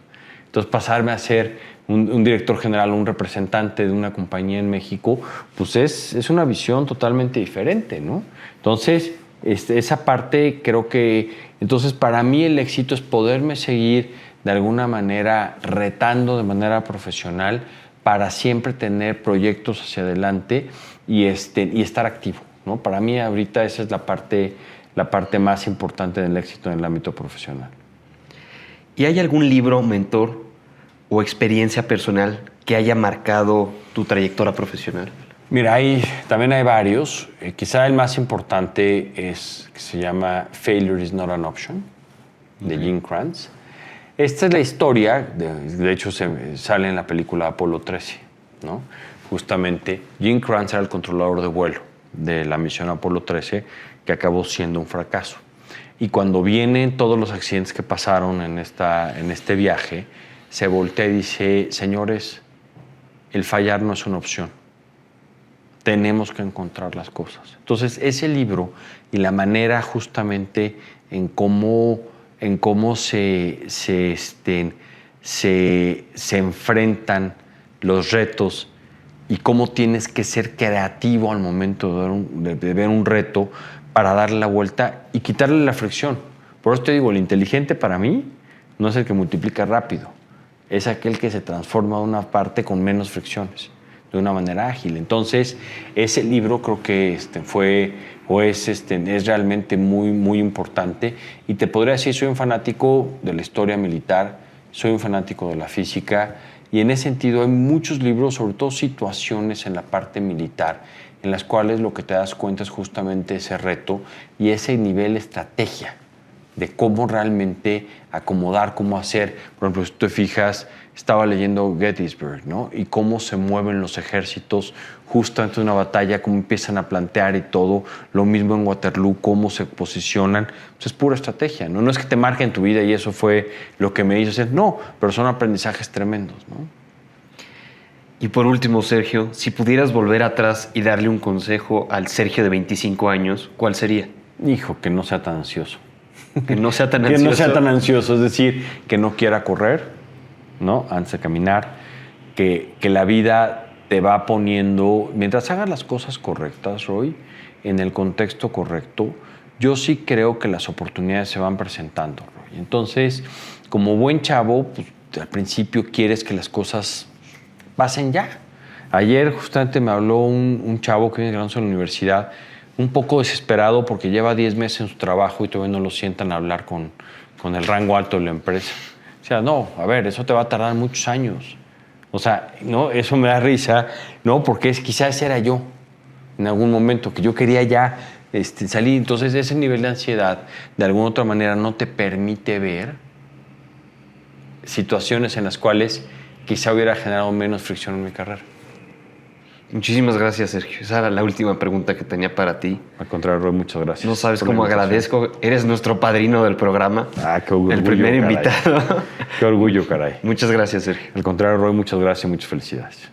Entonces, pasarme a ser un director general, un representante de una compañía en México, pues es una visión totalmente diferente, ¿no? Entonces, esa parte creo que... Entonces, para mí el éxito es poderme seguir de alguna manera retando de manera profesional para siempre tener proyectos hacia adelante y estar activo, ¿no? Para mí ahorita esa es la parte más importante del éxito en el ámbito profesional. ¿Y hay algún libro, mentor o experiencia personal que haya marcado tu trayectoria profesional? Mira, también hay varios. Quizá el más importante que se llama Failure is not an option, de Jim Kranz. Esta es la historia, de hecho sale en la película Apolo 13, ¿no? Justamente, Jim Kranz era el controlador de vuelo de la misión Apolo 13, que acabó siendo un fracaso. Y cuando vienen todos los accidentes que pasaron en este viaje, se voltea y dice, señores, el fallar no es una opción. Tenemos que encontrar las cosas. Entonces, ese libro y la manera justamente en cómo se enfrentan los retos y cómo tienes que ser creativo al momento de ver un reto para darle la vuelta y quitarle la fricción. Por eso te digo, el inteligente para mí no es el que multiplica rápido, es aquel que se transforma de una parte con menos fricciones, de una manera ágil. Entonces, ese libro creo que es realmente muy, muy importante. Y te podría decir, soy un fanático de la historia militar, soy un fanático de la física, y en ese sentido hay muchos libros, sobre todo situaciones en la parte militar, en las cuales lo que te das cuenta es justamente ese reto y ese nivel de estrategia, de cómo realmente acomodar, cómo hacer. Por ejemplo, si tú te fijas, estaba leyendo Gettysburg, ¿no? Y cómo se mueven los ejércitos justamente en una batalla, cómo empiezan a plantear y todo. Lo mismo en Waterloo, cómo se posicionan. Pues es pura estrategia, ¿no? No es que te marquen tu vida y eso fue lo que me hizo hacer. No, pero son aprendizajes tremendos, ¿no? Y por último, Sergio, si pudieras volver atrás y darle un consejo al Sergio de 25 años, ¿cuál sería? Hijo, que no sea tan ansioso. Que no sea tan ansioso. Que no sea tan ansioso, es decir, que no quiera correr, ¿no? Antes de caminar, que la vida te va poniendo, mientras hagas las cosas correctas, Roy, en el contexto correcto, yo sí creo que las oportunidades se van presentando, Roy. Entonces, como buen chavo, pues, al principio quieres que las cosas pasen ya. Ayer justamente me habló un chavo que viene graduándose en la universidad, un poco desesperado porque lleva 10 meses en su trabajo y todavía no lo sientan a hablar con el rango alto de la empresa. O sea, no, a ver, eso te va a tardar muchos años. O sea, no, eso me da risa, ¿no? Porque quizás era yo en algún momento, que yo quería ya salir. Entonces, ese nivel de ansiedad, de alguna otra manera, no te permite ver situaciones en las cuales quizá hubiera generado menos fricción en mi carrera. Muchísimas gracias, Sergio. Esa era la última pregunta que tenía para ti. Al contrario, Roy, muchas gracias. No sabes cómo agradezco. Eres nuestro padrino del programa. Ah, qué orgullo. El primer invitado. Qué orgullo, caray. Muchas gracias, Sergio. Al contrario, Roy, muchas gracias y muchas felicidades.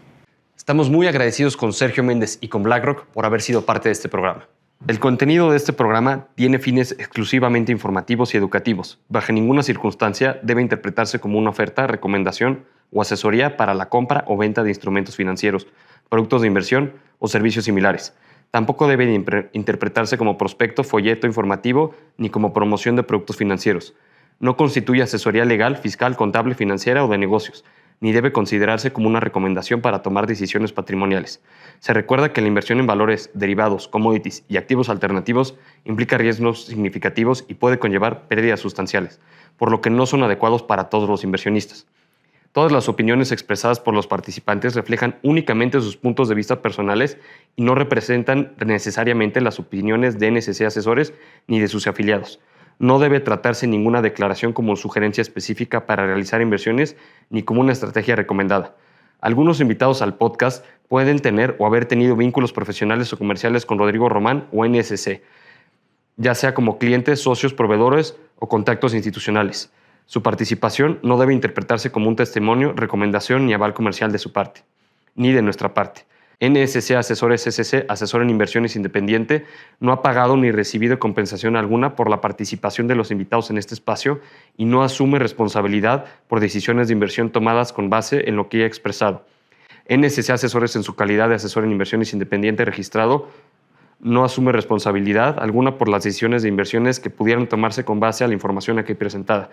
Estamos muy agradecidos con Sergio Méndez y con BlackRock por haber sido parte de este programa. El contenido de este programa tiene fines exclusivamente informativos y educativos. Bajo ninguna circunstancia debe interpretarse como una oferta, recomendación o asesoría para la compra o venta de instrumentos financieros, productos de inversión o servicios similares. Tampoco debe interpretarse como prospecto, folleto informativo ni como promoción de productos financieros. No constituye asesoría legal, fiscal, contable, financiera o de negocios, ni debe considerarse como una recomendación para tomar decisiones patrimoniales. Se recuerda que la inversión en valores, derivados, commodities y activos alternativos implica riesgos significativos y puede conllevar pérdidas sustanciales, por lo que no son adecuados para todos los inversionistas. Todas las opiniones expresadas por los participantes reflejan únicamente sus puntos de vista personales y no representan necesariamente las opiniones de NSC Asesores ni de sus afiliados. No debe tratarse ninguna declaración como sugerencia específica para realizar inversiones ni como una estrategia recomendada. Algunos invitados al podcast pueden tener o haber tenido vínculos profesionales o comerciales con Rodrigo Román o NSC, ya sea como clientes, socios, proveedores o contactos institucionales. Su participación no debe interpretarse como un testimonio, recomendación ni aval comercial de su parte, ni de nuestra parte. NSC Asesores SC, asesor en inversiones independiente, no ha pagado ni recibido compensación alguna por la participación de los invitados en este espacio y no asume responsabilidad por decisiones de inversión tomadas con base en lo que ha expresado. NSC Asesores, en su calidad de asesor en inversiones independiente registrado, no asume responsabilidad alguna por las decisiones de inversiones que pudieran tomarse con base a la información aquí presentada.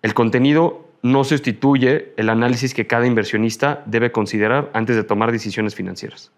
El contenido no sustituye el análisis que cada inversionista debe considerar antes de tomar decisiones financieras.